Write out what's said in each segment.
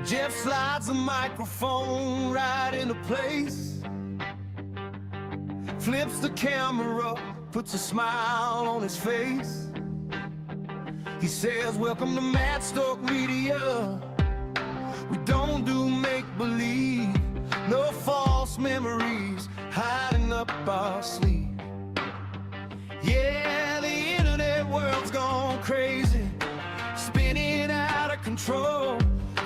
Jeff slides the microphone right into place, flips the camera, puts a smile on his face. He says, welcome to Madstork Media. We don't do make-believe, no false memories hiding up our sleeve. Yeah, the internet world's gone crazy, spinning out of control.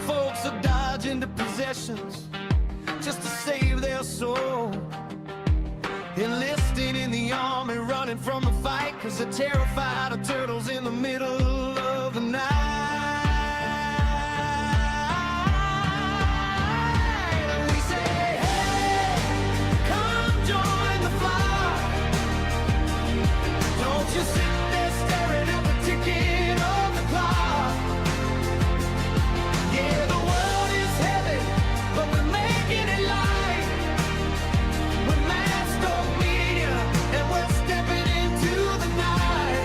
Folks are dodging the possessions just to save their soul. Enlisting in the army, running from the fight, 'cause they're terrified of turtles in the middle of the night. And we say, hey, come join the flock. Don't you sit there staring at the ticking of the clock. Yeah, the world is heavy, but we're making it light. We're Madstork Media, and we're stepping into the night.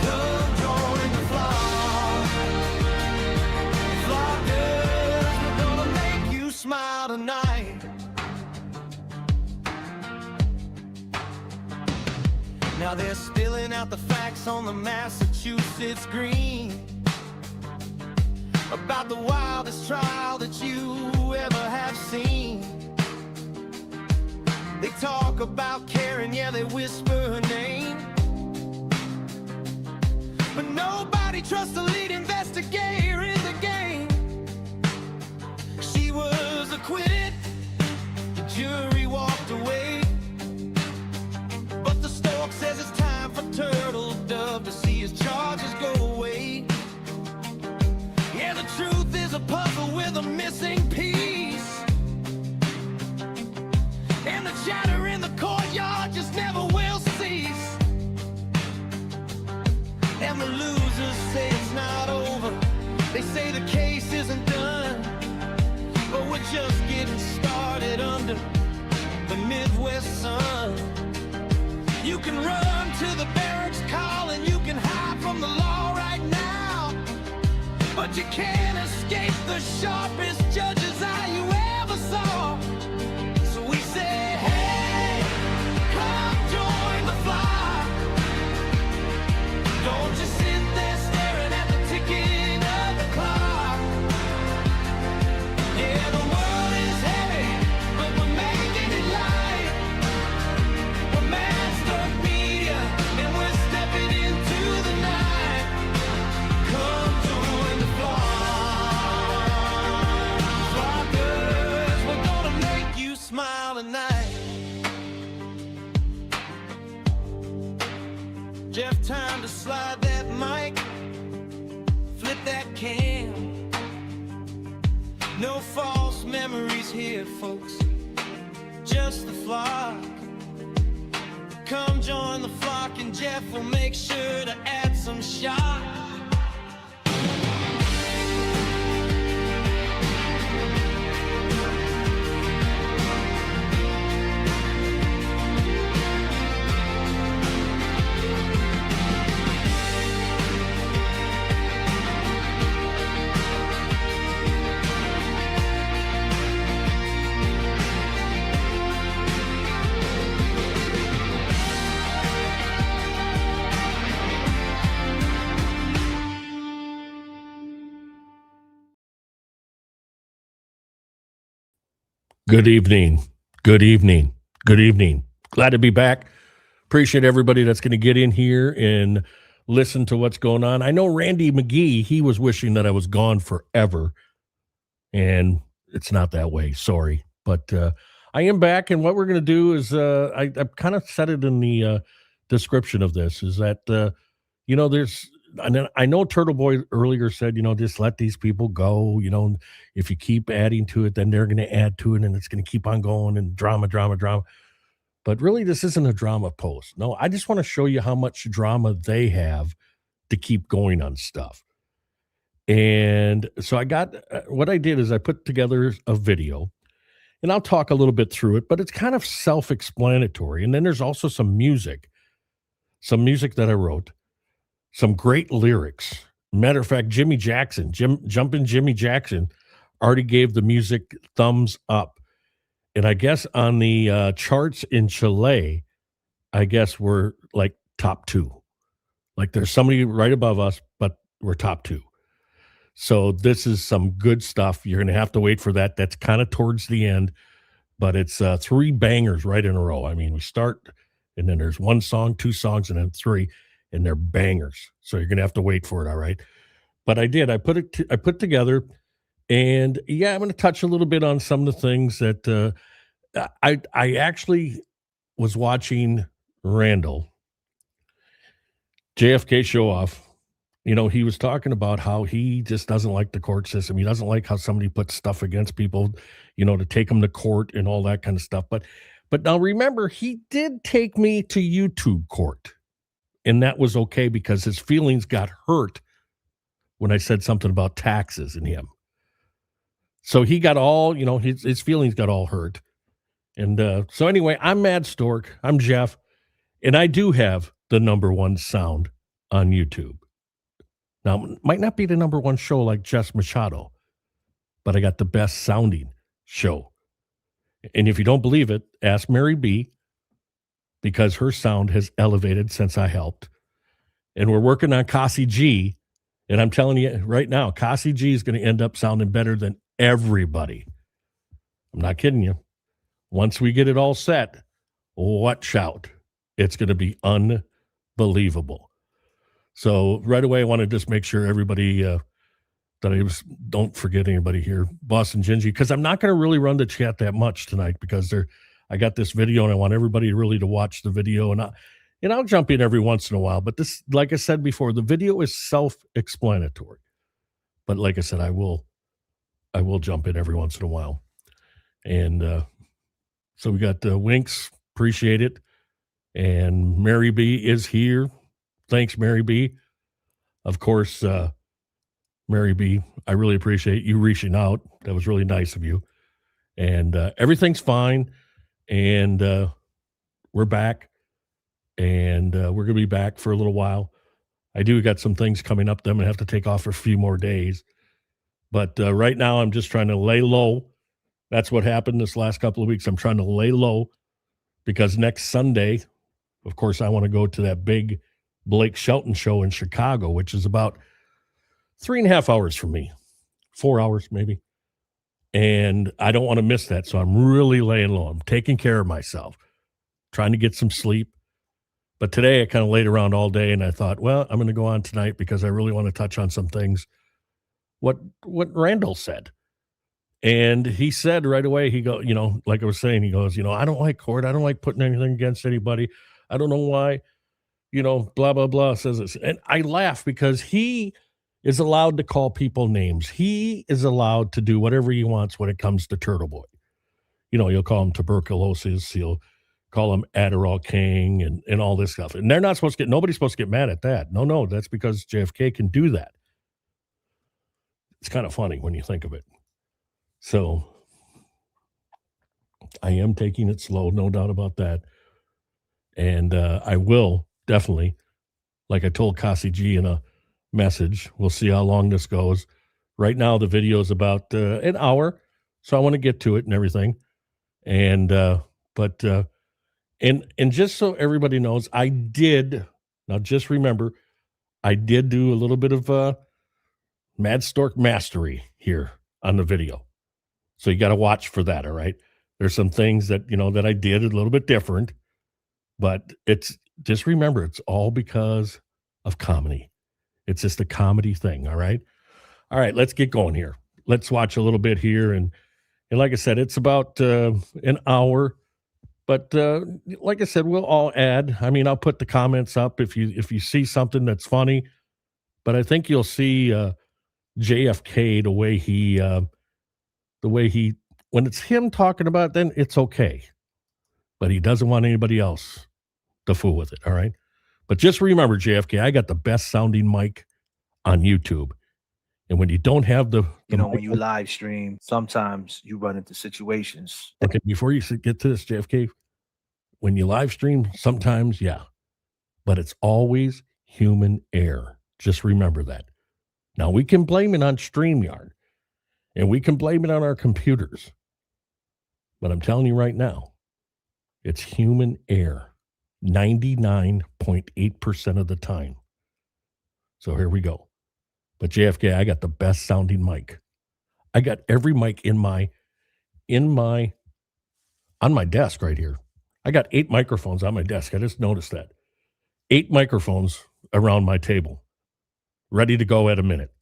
Come join the flock. Flockers, we're gonna make you smile tonight. Now they're spilling out the facts on the Massachusetts Green about the wildest trial that you ever have seen. They talk about Karen, yeah, they whisper her name, but nobody trusts the lead investigator in the game. She was acquitted, the jury walked away, but the stork says it's time for Turtle Dove to see his charges go away. Yeah, the truth is a puzzle with a missing piece, and the chatter in the courtyard just never will cease. And the losers say it's not over, they say the case isn't done, but we're just getting started under the Midwest sun. You can run to the barracks call and you can hide from the law right now, but you can't escape the sharpest judge's eye you ever saw. So we say, hey, come join the flock. Don't just sit there staring at the ticking of the clock. Yeah, the world is heavy, but we're making it light. We're Madstork Media, and we're stepping into the night. Come join the flock. Flockers, we're gonna make you smile tonight. Jeff, time to slide that mic, flip that cam. No false memories here, folks, just the flock. Come join the flock and Jeff will make sure to add some shock. Good evening. Good evening. Good evening. Glad to be back. Appreciate everybody that's going to get in here and listen to what's going on. I know Randy McGee, he was wishing that I was gone forever, and it's not that way. Sorry. But I am back, and what we're going to do is I kind of said it in the description of this, is that, there's I know Turtle Boy earlier said, just let these people go. If you keep adding to it, then they're going to add to it, and it's going to keep on going, and drama. But really, this isn't a drama post. No, I just want to show you how much drama they have to keep going on stuff. And so what I did is I put together a video, and I'll talk a little bit through it, but it's kind of self-explanatory. And then there's also some music that I wrote. Some great lyrics. Matter of fact, Jumpin' Jimmy Jackson already gave the music thumbs up. And I guess on the charts in Chile, I guess we're like top 2. Like there's somebody right above us, but we're top 2. So this is some good stuff. You're going to have to wait for that. That's kind of towards the end, but it's 3 bangers right in a row. I mean, we start and then there's 1 song, 2 songs, and then 3, and they're bangers. So you're going to have to wait for it. All right. But I did. I put together, and yeah, I'm going to touch a little bit on some of the things that I actually was watching Randall JFK show off. You know, he was talking about how he just doesn't like the court system. He doesn't like how somebody puts stuff against people, you know, to take them to court and all that kind of stuff. But now remember, he did take me to YouTube court, and that was okay because his feelings got hurt when I said something about taxes in him. So he got all, you know, his feelings got all hurt. And so anyway, I'm Madstork. I'm Jeff, and I do have the #1 sound on YouTube. Now, it might not be the #1 show like Jess Machado, but I got the best sounding show. And if you don't believe it, ask Mary B, because her sound has elevated since I helped. And we're working on Cassie G, and I'm telling you right now, Cassie G is going to end up sounding better than everybody. I'm not kidding you. Once we get it all set, watch out. It's going to be unbelievable. So right away, I want to just make sure everybody don't forget anybody here, Boston Gingy, because I'm not going to really run the chat that much tonight because I got this video and I want everybody really to watch the video, and I'll jump in every once in a while. But this, like I said before, the video is self-explanatory. But like I said, I will jump in every once in a while. And so we got Winks, appreciate it, and Mary B is here. Thanks, Mary B. Of course, Mary B, I really appreciate you reaching out. That was really nice of you. And everything's fine. And we're back. And we're going to be back for a little while. I do got some things coming up that I'm going to have to take off for a few more days. But right now, I'm just trying to lay low. That's what happened this last couple of weeks. I'm trying to lay low because next Sunday, of course, I want to go to that big Blake Shelton show in Chicago, which is about 3.5 hours from me, 4 hours maybe. And I don't want to miss that. So I'm really laying low. I'm taking care of myself, trying to get some sleep. But today I kind of laid around all day and I thought, well, I'm going to go on tonight because I really want to touch on some things. What Randall said. And he said right away, he goes, you know, like I was saying, he goes, you know, I don't like court. I don't like putting anything against anybody. I don't know why, you know, blah, blah, blah says this. And I laugh because he is allowed to call people names. He is allowed to do whatever he wants when it comes to Turtleboy. You know, he'll call him tuberculosis. He'll call him Adderall King and all this stuff. And they're not supposed to nobody's supposed to get mad at that. No, that's because JFK can do that. It's kind of funny when you think of it. So I am taking it slow, no doubt about that. And I will definitely, like I told Cassie G in a message, we'll see how long this goes. Right now, the video is about an hour, so I want to get to it and everything. And but just so everybody knows, I did, now just remember, I did do a little bit of Madstork mastery here on the video. So you got to watch for that, all right? There's some things that, you know, that I did a little bit different, but it's, just remember, it's all because of comedy. It's just a comedy thing, all right? All right, let's get going here. Let's watch a little bit here. And like I said, it's about an hour. But like I said, we'll all add. I mean, I'll put the comments up if you see something that's funny. But I think you'll see JFK the way he, when it's him talking about it, then it's okay. But he doesn't want anybody else to fool with it, all right? But just remember, JFK, I got the best sounding mic on YouTube. And when you don't have the when you live stream, sometimes you run into situations. Okay, before you get to this, JFK, when you live stream, sometimes, yeah. But it's always human error. Just remember that. Now, we can blame it on StreamYard. And we can blame it on our computers. But I'm telling you right now, it's human error 99.8% of the time. So here we go. But JFK, I got the best sounding mic. I got every mic on my desk right here. I got 8 microphones on my desk. I just noticed that. 8 microphones around my table, ready to go at a minute.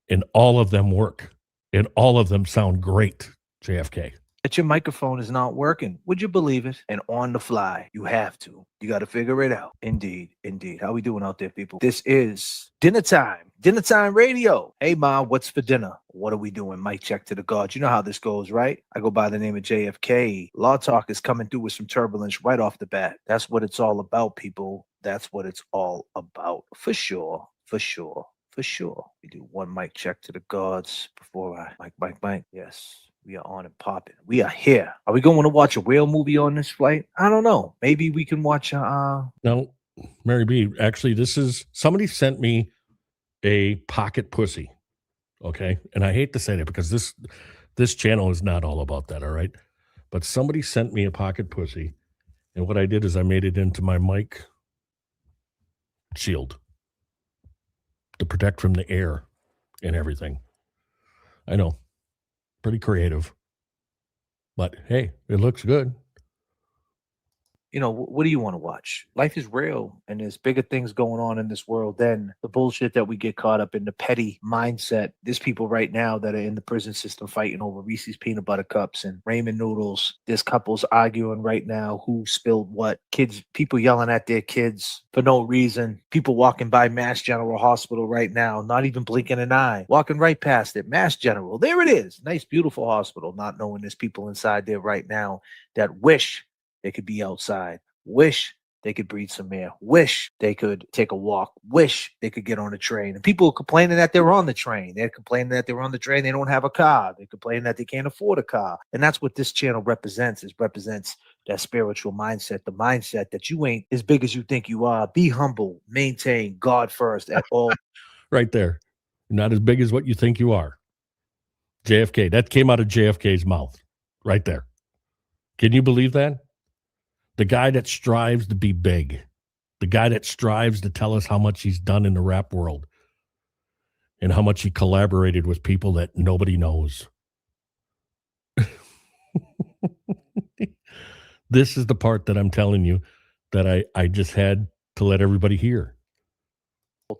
And all of them work. And all of them sound great, JFK. That your microphone is not working. Would you believe it? And on the fly, you have to. You got to figure it out. Indeed, indeed. How we doing out there, people? This is dinner time. Dinner time radio. Hey, Mom, what's for dinner? What are we doing? Mic check to the gods. You know how this goes, right? I go by the name of JFK. Law Talk is coming through with some turbulence right off the bat. That's what it's all about, people. That's what it's all about. For sure. For sure. For sure. We do one mic check to the gods before I... Mic. Yes. We are on and popping. We are here. Are we going to watch a whale movie on this flight? I don't know. Maybe we can watch No, Mary B, actually, somebody sent me a pocket pussy. Okay. And I hate to say that because this channel is not all about that, all right? But somebody sent me a pocket pussy, and what I did is I made it into my mic shield to protect from the air and everything. I know. Pretty creative. But hey, it looks good. you know, what do you want to watch? Life is real, and there's bigger things going on in this world than the bullshit that we get caught up in, the petty mindset. There's people right now that are in the prison system fighting over Reese's peanut butter cups and ramen noodles. There's couples arguing right now who spilled what. Kids, people yelling at their kids for no reason. People walking by Mass General Hospital right now, not even blinking an eye, walking right past it. Mass General, there it is. Nice, beautiful hospital, not knowing there's people inside there right now that wish they could be outside, wish they could breathe some air, wish they could take a walk, wish they could get on a train. And people are complaining that they're on the train. They're complaining that they're on the train. They don't have a car. They're complaining that they can't afford a car. And that's what this channel represents. It represents that spiritual mindset, the mindset that you ain't as big as you think you are. Be humble, maintain God first at all. Right there. You're not as big as what you think you are. JFK. That came out of JFK's mouth right there. Can you believe that? The guy that strives to be big, the guy that strives to tell us how much he's done in the rap world and how much he collaborated with people that nobody knows. This is the part that I'm telling you that I just had to let everybody hear.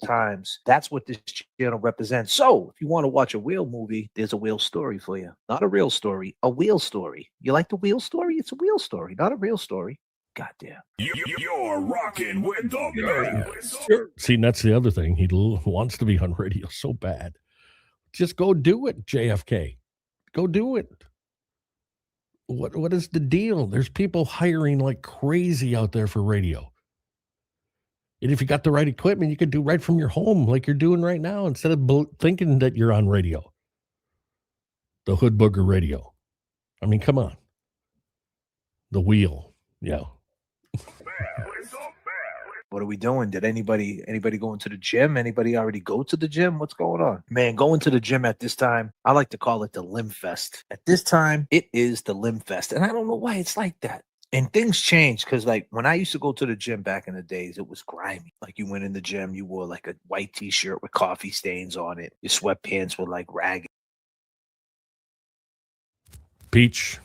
Times. That's what this channel represents. So if you want to watch a whale movie, there's a whale story for you. Not a real story, a whale story. You like the whale story? It's a whale story, not a real story. Goddamn. You're rocking with the best. See, that's the other thing. He wants to be on radio so bad. Just go do it, JFK. Go do it. What is the deal? There's people hiring like crazy out there for radio. And if you got the right equipment, you can do right from your home like you're doing right now instead of thinking that you're on radio. The Hood Booger Radio. I mean, come on. The wheel. Yeah. What are we doing? Did anybody going to the gym? Anybody already go to the gym? What's going on? Man, going to the gym at this time, I like to call it the Limb Fest. At this time, it is the Limb Fest. And I don't know why it's like that. And things change because, like, when I used to go to the gym back in the days, it was grimy. Like, you went in the gym, you wore like a white t-shirt with coffee stains on it. Your sweatpants were like ragged. Peach,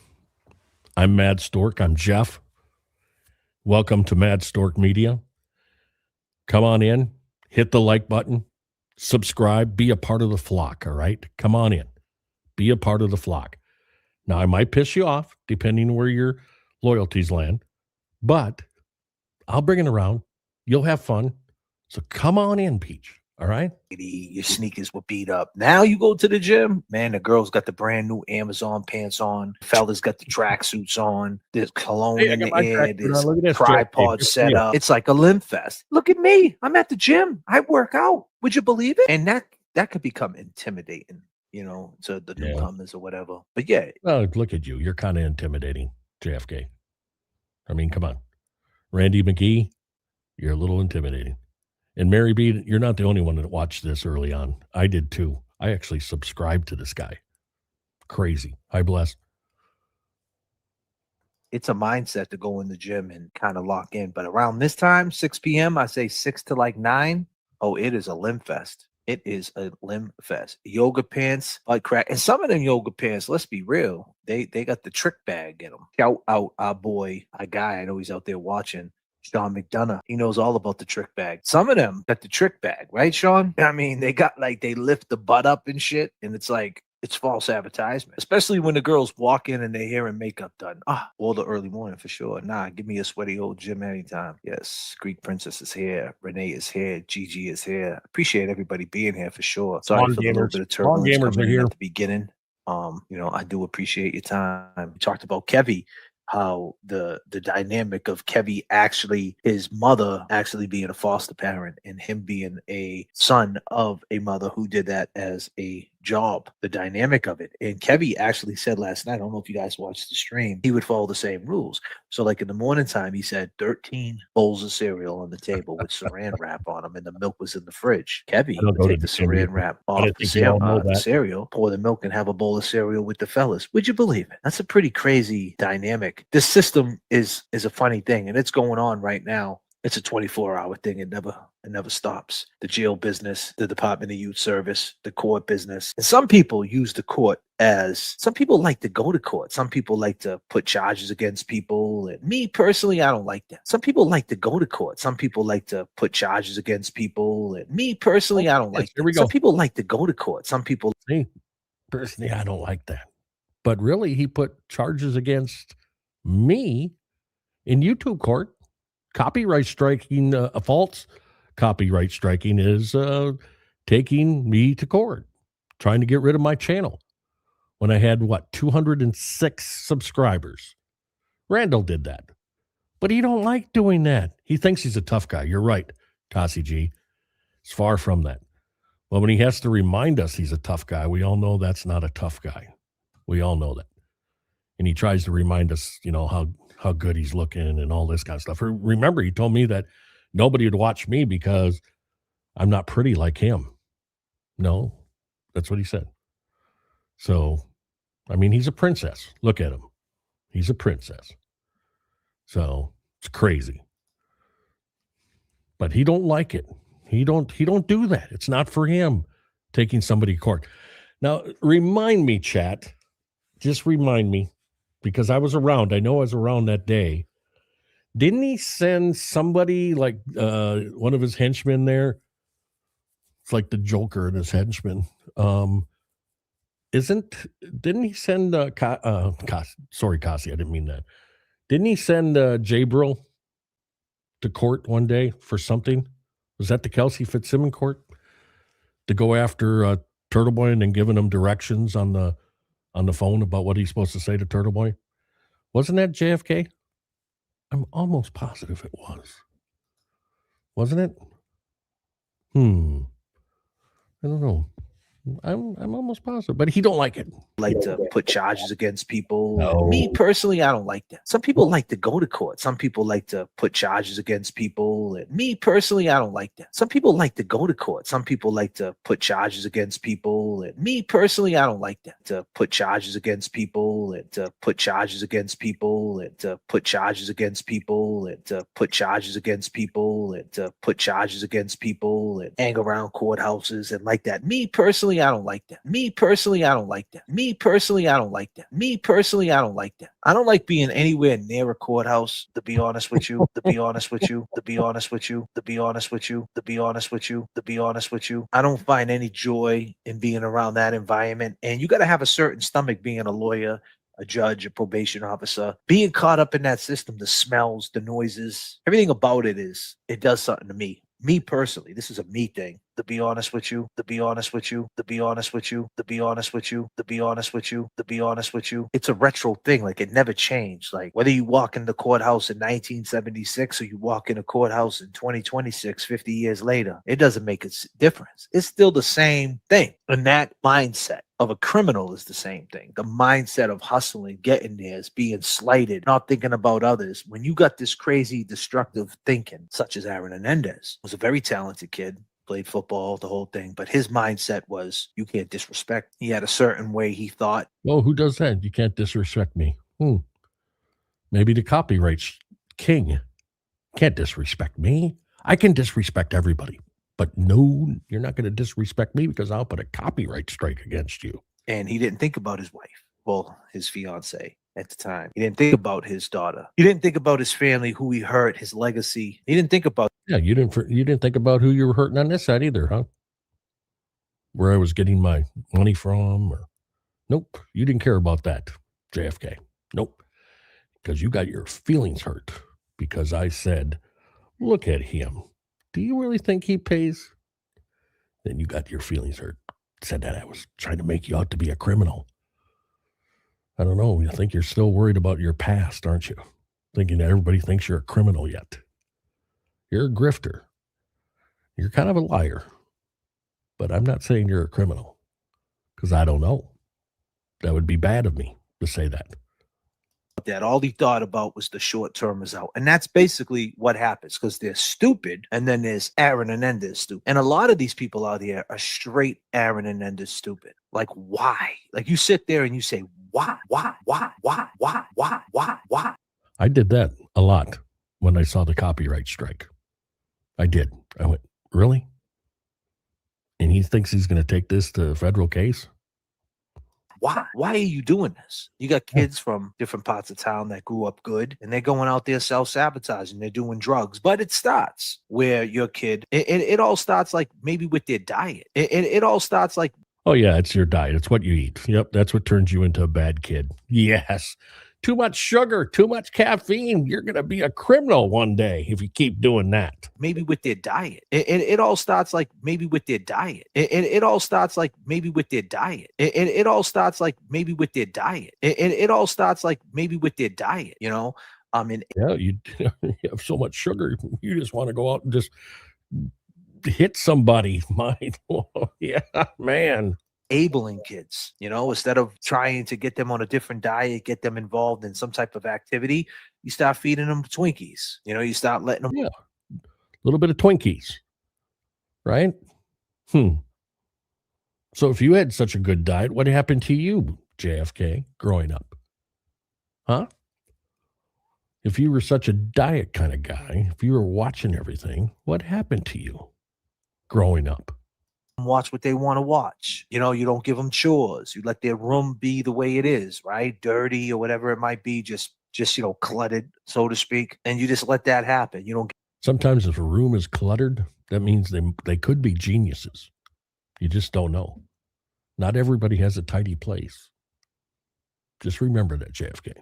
I'm Madstork. I'm Jeff. Welcome to Madstork Media. Come on in, hit the like button, subscribe, be a part of the flock, all right? Come on in, be a part of the flock. Now, I might piss you off, depending where your loyalties land, but I'll bring it around. You'll have fun. So come on in, Peach. All right. Your sneakers were beat up. Now you go to the gym, man. The girls got the brand new Amazon pants on. Fellas got the tracksuits on. There's cologne in the air. There's tripod set up. It's like a Limb Fest. Look at me. I'm at the gym. I work out. Would you believe it? And that could become intimidating, you know, to the newcomers or whatever. But yeah. Well, look at you. You're kind of intimidating, JFK. I mean, come on. Randy McGee, you're a little intimidating. And Mary B, you're not the only one that watched this early on. I did too. I actually subscribed to this guy. Crazy. Hi, bless. It's a mindset to go in the gym and kind of lock in. But around this time, 6 p.m., I say 6 to like 9. Oh, it is a limb fest. It is a limb fest. Yoga pants, butt crack. And some of them yoga pants, let's be real, they got the trick bag in them. Shout out our boy, our guy, I know he's out there watching, Sean McDonough. He knows all about the trick bag. Some of them got the trick bag, right, Sean? I mean, they got like, they lift the butt up and shit. And it's like, it's false advertisement, especially when the girls walk in and they're hearing makeup done. All the early morning for sure. Nah, give me a sweaty old gym anytime. Yes, Greek Princess is here. Renee is here. Gigi is here. Appreciate everybody being here for sure. Sorry for the little bit of turbulence coming in at the beginning. I do appreciate your time. We talked about Kevy, how the dynamic of Kevy actually, his mother actually being a foster parent and him being a son of a mother who did that as a job, the dynamic of it. And Kevy actually said last night, I don't know if you guys watched the stream, he would follow the same rules. So like in the morning time, he said 13 bowls of cereal on the table with saran wrap on them, and the milk was in the fridge. Kevy would take the saran wrap off the cereal, pour the milk, and have a bowl of cereal with the fellas. Would you believe it? That's a pretty crazy dynamic. This system is a funny thing, and it's going on right now. It's a 24-hour thing. It never stops. The jail business, the Department of Youth Service, the court business. And some people use the court as, some people like to go to court. Some people like to put charges against people. And me personally, I don't like that. Some people like to go to court. Some people like to put charges against people. And me personally, I don't like that. Some people like to go to court. Some people. Me personally, I don't like that. But really, he put charges against me in YouTube court. Copyright striking, a false copyright striking is taking me to court, trying to get rid of my channel when I had, 206 subscribers. Randall did that. But he don't like doing that. He thinks he's a tough guy. You're right, Kasi G. It's far from that. But when he has to remind us he's a tough guy, we all know that's not a tough guy. We all know that. And he tries to remind us, how good he's looking and all this kind of stuff. Remember, he told me that nobody would watch me because I'm not pretty like him. No, that's what he said. So, I mean, he's a princess. Look at him. He's a princess. So it's crazy. But he don't like it. He don't do that. It's not for him taking somebody to court. Now, remind me, chat. Just remind me. Because I was around. I know I was around that day. Didn't he send somebody like one of his henchmen there? It's like the Joker and his henchmen. Didn't he send sorry, Cassie, I didn't mean that. Didn't he send Jabril to court one day for something? Was that the Kelsey Fitzsimmons court? To go after Turtleboy and then giving him directions on the phone about what he's supposed to say to Turtleboy? Wasn't that JFK? I'm almost positive it was. Wasn't it? I don't know. I'm almost positive, but he don't like it. Like to put charges against people. No. Me personally, I don't like that. Some people like to go to court. Some people like to put charges against people. And me personally, I don't like that. Some people like to go to court. Some people like to put charges against people. And me personally, I don't like that. To put charges against people and to put charges against people and to put charges against people and to put charges against people and to put charges against people and hang around courthouses and like that. Me personally, I don't like that. Me personally, I don't like that. Me personally, I don't like that. Me personally, I don't like that. I don't like being anywhere near a courthouse, to be honest with you, to be honest with you, to be honest with you, to be honest with you, to be honest with you, to be honest with you. I don't find any joy in being around that environment. And you got to have a certain stomach being a lawyer, a judge, a probation officer, being caught up in that system, the smells, the noises, everything about it does something to me. Me personally, this is a me thing. To be honest with you, to be honest with you, to be honest with you, to be honest with you, to be honest with you, to be honest with you. It's a retro thing. Like it never changed. Like whether you walk in the courthouse in 1976 or you walk in a courthouse in 2026, 50 years later, it doesn't make a difference. It's still the same thing. And that mindset of a criminal is the same thing. The mindset of hustling, getting there, is being slighted, not thinking about others. When you got this crazy, destructive thinking, such as Aaron Hernandez, was a very talented kid. played football, the whole thing. But his mindset was, you can't disrespect. He had a certain way he thought. Well, who does that? You can't disrespect me. Maybe the copyright king can't disrespect me. I can disrespect everybody. But no, you're not going to disrespect me because I'll put a copyright strike against you. And he didn't think about his wife. Well, his fiance at the time. He didn't think about his daughter. He didn't think about his family, who he hurt, his legacy. He didn't think about. Yeah, you didn't think about who you were hurting on this side either, huh? Where I was getting my money from, or nope, you didn't care about that, JFK. Nope, because you got your feelings hurt because I said, "Look at him. Do you really think he pays?" Then you got your feelings hurt. Said that I was trying to make you out to be a criminal. I don't know. You think you're still worried about your past, aren't you? Thinking that everybody thinks you're a criminal yet. You're a grifter. You're kind of a liar. But I'm not saying you're a criminal because I don't know. That would be bad of me to say that. That all he thought about was the short term result. And that's basically what happens, because they're stupid. And then there's Aaron and then there's stupid. And a lot of these people out here are straight Aaron and then they're stupid. Like, why? Like, you sit there and you say, why? I did that a lot when I saw the copyright strike. I did. I went, really? And he thinks he's going to take this to a federal case? Why are you doing this? You got kids from different parts of town that grew up good, and they're going out there self-sabotaging. They're doing drugs. But it starts where your kid, it all starts like maybe with their diet. It all starts like, oh, yeah, it's your diet. It's what you eat. Yep, that's what turns you into a bad kid. Yes. Too much sugar, too much caffeine. You're going to be a criminal one day if you keep doing that. Maybe with their diet. It all starts like maybe with their diet. It all starts like maybe with their diet. It all starts like maybe with their diet. It all starts like maybe with their diet, you know? Yeah, you have so much sugar, you just want to go out and just hit somebody. Yeah, man. Enabling kids, you know, instead of trying to get them on a different diet, get them involved in some type of activity, you start feeding them Twinkies. You know, you start letting them. Yeah, a little bit of Twinkies, right? So if you had such a good diet, what happened to you, JFK, growing up? Huh? If you were such a diet kind of guy, if you were watching everything, what happened to you growing up? Watch what they want to watch. You know, you don't give them chores. You let their room be the way it is, right? Dirty or whatever it might be, just cluttered, so to speak. And you just let that happen. You don't. Sometimes if a room is cluttered, that means they could be geniuses. You just don't know. Not everybody has a tidy place. Just remember that, JFK.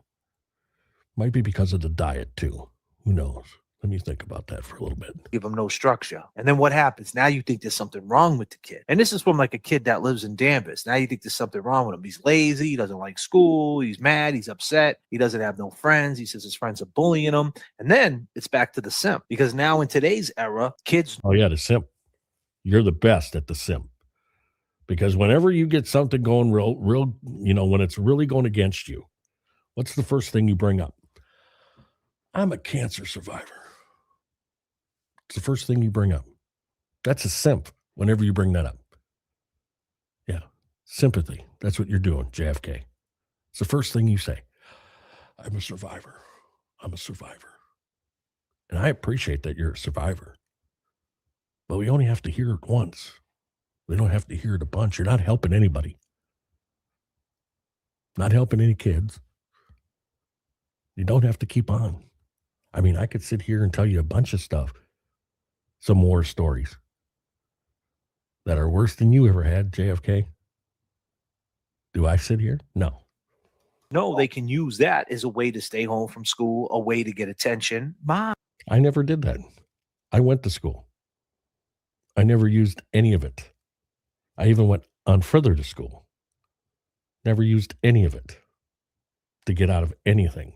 Might be because of the diet too. Who knows? Let me think about that for a little bit. Give them no structure. And then what happens? Now you think there's something wrong with the kid. And this is from like a kid that lives in Danvers. Now you think there's something wrong with him. He's lazy. He doesn't like school. He's mad. He's upset. He doesn't have no friends. He says his friends are bullying him. And then it's back to the simp. Because now in today's era, kids. Oh, yeah, the simp. You're the best at the simp. Because whenever you get something going real, you know, when it's really going against you, what's the first thing you bring up? I'm a cancer survivor. It's the first thing you bring up. That's a simp whenever you bring that up. Yeah, sympathy. That's what you're doing, JFK. It's the first thing you say. I'm a survivor. I'm a survivor. And I appreciate that you're a survivor. But we only have to hear it once. We don't have to hear it a bunch. You're not helping anybody. Not helping any kids. You don't have to keep on. I mean, I could sit here and tell you a bunch of stuff. Some war stories that are worse than you ever had, JFK. Do I sit here? No. No, they can use that as a way to stay home from school, a way to get attention. Mom. I never did that. I went to school. I never used any of it. I even went on further to school. Never used any of it to get out of anything.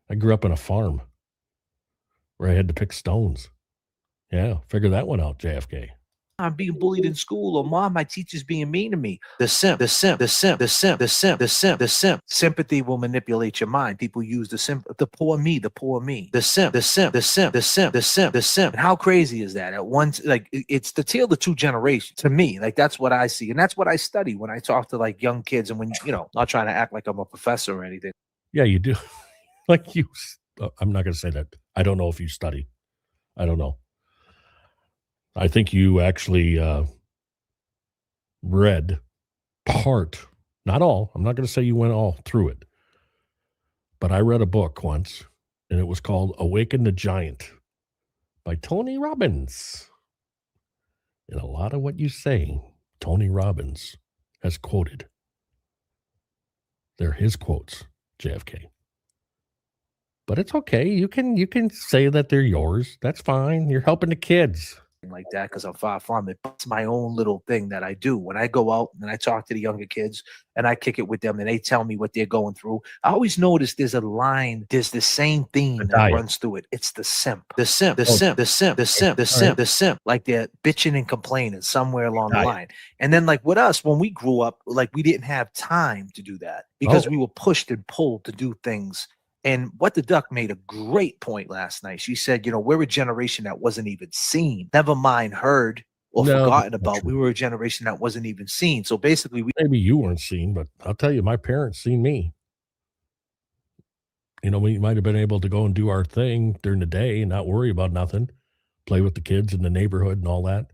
I grew up on a farm where I had to pick stones. Yeah, figure that one out, JFK. I'm being bullied in school, or mom, my teacher's being mean to me. The simp, the simp, the simp, the simp, the simp, the simp, the simp. Sympathy will manipulate your mind. People use the simp, the poor me, the poor me. The simp, the simp, the simp, the simp, the simp, the simp. And how crazy is that? At once, like it's the tale of the two generations to me. Like that's what I see, and that's what I study when I talk to like young kids. And when not trying to act like I'm a professor or anything. Yeah, you do. Like you, I'm not going to say that. I don't know if you study. I don't know. I think you actually read part, not all. I'm not going to say you went all through it, but I read a book once, and it was called Awaken the Giant by Tony Robbins. And a lot of what you say, Tony Robbins has quoted. They're his quotes, JFK. But it's okay. You can say that they're yours. That's fine. You're helping the kids. Like that because I'm far from it. It's my own little thing that I do when I go out and I talk to the younger kids and I kick it with them and they tell me what they're going through. I always notice there's a line, there's the same theme that runs through it. It's the simp, the simp, the simp, the simp, the simp, the simp, the simp. Like they're bitching and complaining somewhere along the line. And then like with us, when we grew up, like we didn't have time to do that because we were pushed and pulled to do things. And What the Duck made a great point last night. She said, we're a generation that wasn't even seen, never mind heard or forgotten about. We were a generation that wasn't even seen. So basically, maybe you weren't seen, but I'll tell you, my parents seen me. We might have been able to go and do our thing during the day and not worry about nothing, play with the kids in the neighborhood and all that.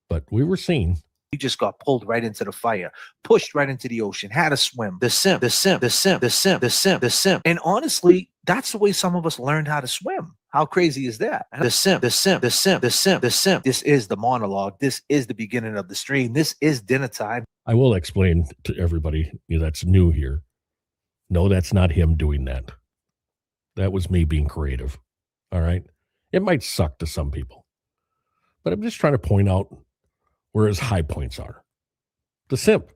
But we were seen. We just got pulled right into the fire, pushed right into the ocean, had to swim. The simp, the simp, the simp, the simp, the simp, the simp. And honestly, that's the way some of us learned how to swim. How crazy is that? The simp, the simp, the simp, the simp, the simp. This is the monologue. This is the beginning of the stream. This is dinner time. I will explain to everybody that's new here. No, that's not him doing that. That was me being creative. All right. It might suck to some people, but I'm just trying to point out where his high points are. The simp.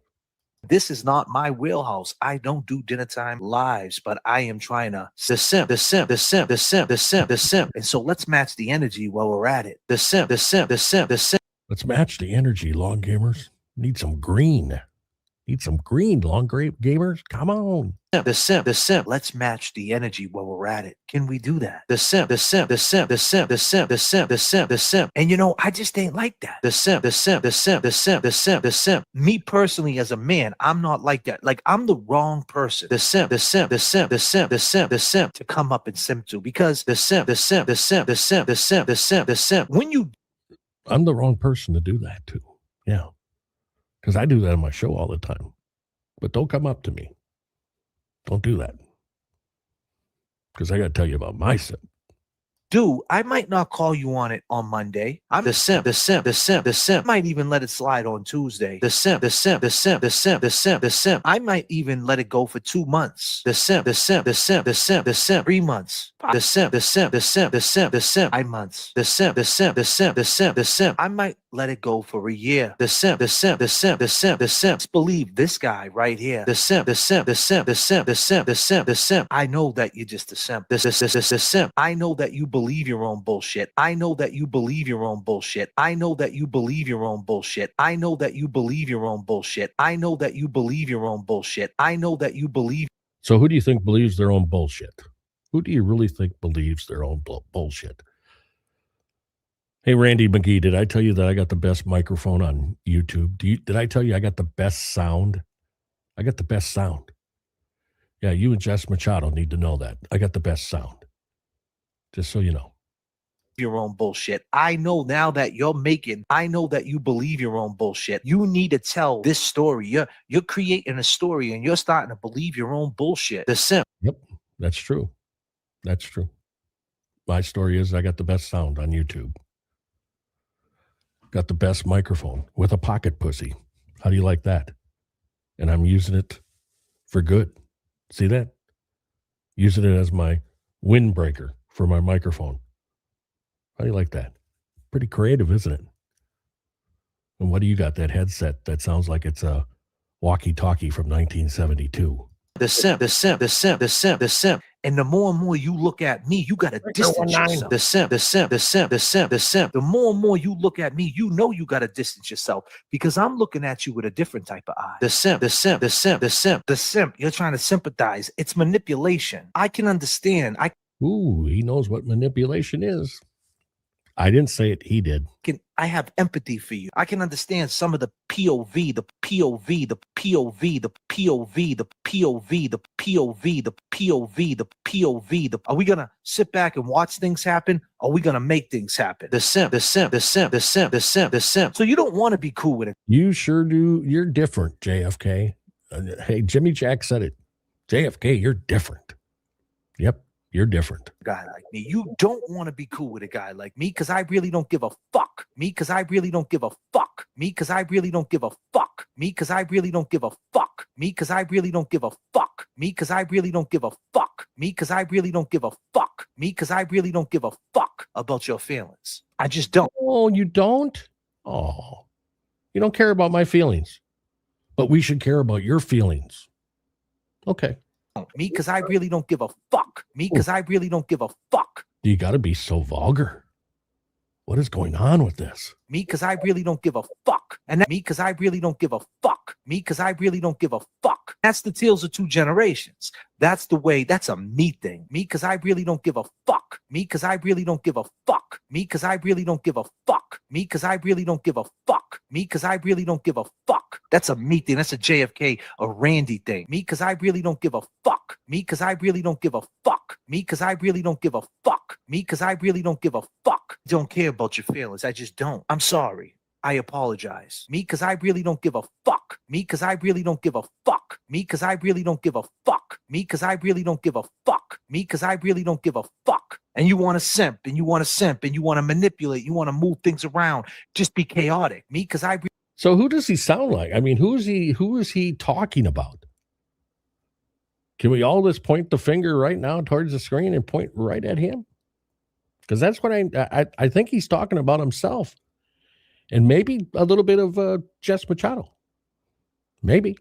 This is not my wheelhouse. I don't do dinner time lives, but I am trying to the simp, the simp, the simp, the simp, the simp, the simp. And so let's match the energy while we're at it. The simp, the simp, the simp, the simp. Let's match the energy, long gamers. Need some green. Need some green, long gamers. Come on. The simp, the simp. Let's match the energy while we're at it. Can we do that? The simp, the simp, the simp, the simp, the simp, the simp, the simp, the simp. And I just ain't like that. The simp, the simp, the simp, the simp, the simp, the simp. Me personally, as a man, I'm not like that. Like I'm the wrong person. The simp, the simp, the simp, the simp, the simp, the simp to come up and simp to because the simp, the simp, the simp, the simp, the simp, the simp, the simp. I'm the wrong person to do that too. Yeah. Because I do that on my show all the time. But don't come up to me. Don't do that. Because I got to tell you about my simp. Dude, I might not call you on it on Monday. I'm the simp, the simp, the simp, the simp. Might even let it slide on Tuesday. The simp, the simp, the simp, the simp, the simp, the simp. I might even let it go for 2 months. The simp, the simp, the simp, the simp, the simp. 3 months. The simp, the simp, the simp, the simp, the simp. 5 months. The simp, the simp, the simp, the simp, the simp. I might let it go for a year. The simp, the simp, the simp, the simp, the simp. Just believe this guy right here. The simp, the simp, the simp, the simp, the simp, the simp, the simp. I know that you're just a simp. The simp. I know that you believe your own bullshit. I know that you believe your own bullshit. I know that you believe your own bullshit. I know that you believe your own bullshit. I know that you believe your own bullshit. I know that you believe. So who do you think believes their own bullshit? Who do you really think believes their own bullshit? Hey, Randy McGee, did I tell you that I got the best microphone on YouTube? Did I tell you I got the best sound? I got the best sound. Yeah, you and Jess Machado need to know that. I got the best sound. Just so you know. Your own bullshit. I know now that I know that you believe your own bullshit. You need to tell this story. You're creating a story and you're starting to believe your own bullshit. The simp. Yep, that's true. That's true. My story is I got the best sound on YouTube. Got the best microphone with a pocket pussy. How do you like that? And I'm using it for good. See that? Using it as my windbreaker for my microphone. How do you like that? Pretty creative, isn't it? And what do you got? That headset that sounds like it's a walkie-talkie from 1972. The simp, the simp, the simp, the simp, the simp. And the more and more you look at me, you got to distance yourself. The simp, the simp, the simp, the simp, the simp. The more and more you look at me, you know you got to distance yourself because I'm looking at you with a different type of eye. The simp, the simp, the simp, the simp, the simp. You're trying to sympathize. It's manipulation. I can understand. Ooh, he knows what manipulation is. I didn't say it. He did. I have empathy for you. I can understand some of the POV, the POV, the POV, the POV, the POV, the POV, the POV, the POV. Are we gonna sit back and watch things happen? Or are we gonna make things happen? The simp, the simp, the simp, the simp, the simp, the simp. So you don't want to be cool with it. You sure do. You're different, JFK. Hey, Jimmy Jack said it. JFK, you're different. Yep. You're different. A guy like me. You don't want to be cool with a guy like me because I really don't give a fuck. Me because I really don't give a fuck. Me because I really don't give a fuck. Me because I really don't give a fuck. Me because I really don't give a fuck. Me because I really don't give a fuck. Me because I really don't give a fuck. Me because I really don't give a fuck about your feelings. I just don't. Oh, you don't? Oh, you don't care about my feelings, but we should care about your feelings. Okay. Me because I really don't give a fuck. Me because I really don't give a fuck. You got to be so vulgar. What is going on with this? Me because I really don't give a fuck. And me because I really don't give a fuck. Me because I really don't give a fuck. That's the tales of two generations. That's the way. That's a me thing. Me because I really don't give a fuck. Me because I really don't give a fuck. Me because I really don't give a fuck. Me because I really don't give a fuck. Me because I really don't give a fuck. That's a me thing. That's a JFK, a Randy thing. Me because I really don't give a fuck. Me because I really don't give a fuck. Me because I really don't give a fuck. Me because I really don't give a fuck. Don't care about your feelings. I just don't. I'm sorry. I apologize. Me because I really don't give a fuck. Me because I really don't give a fuck. Me because I really don't give a fuck. Me because I really don't give a fuck. Me because I really don't give a fuck. And you want to simp and you want to simp and you want to manipulate. You want to move things around. Just be chaotic. Me because I. So who does he sound like? I mean, who is he talking about? Can we all just point the finger right now towards the screen and point right at him? Because that's what I think he's talking about himself. And maybe a little bit of Jess Machado. Maybe.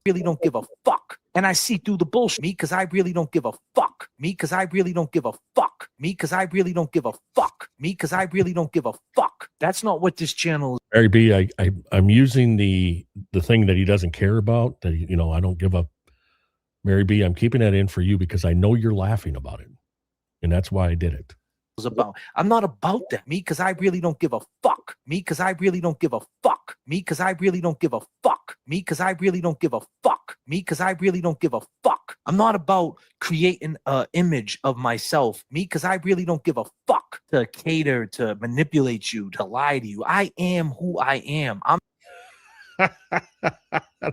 Really don't give a fuck. And I see through the bullshit. Me because I really don't give a fuck. Me because I really don't give a fuck. Me because I really don't give a fuck. Me because I really don't give a fuck. That's not what this channel is. Mary B, I'm using the thing that he doesn't care about, that I don't give a. Mary B, I'm keeping that in for you because I know you're laughing about it. And that's why I did it. About. I'm not about that. Me because I really don't give a fuck. Me because I really don't give a fuck. Me because I really don't give a fuck. Me because I really don't give a fuck. Me because I really don't give a fuck. I'm not about creating an image of myself. Me because I really don't give a fuck to cater, to manipulate you, to lie to you. I am who I am. I'm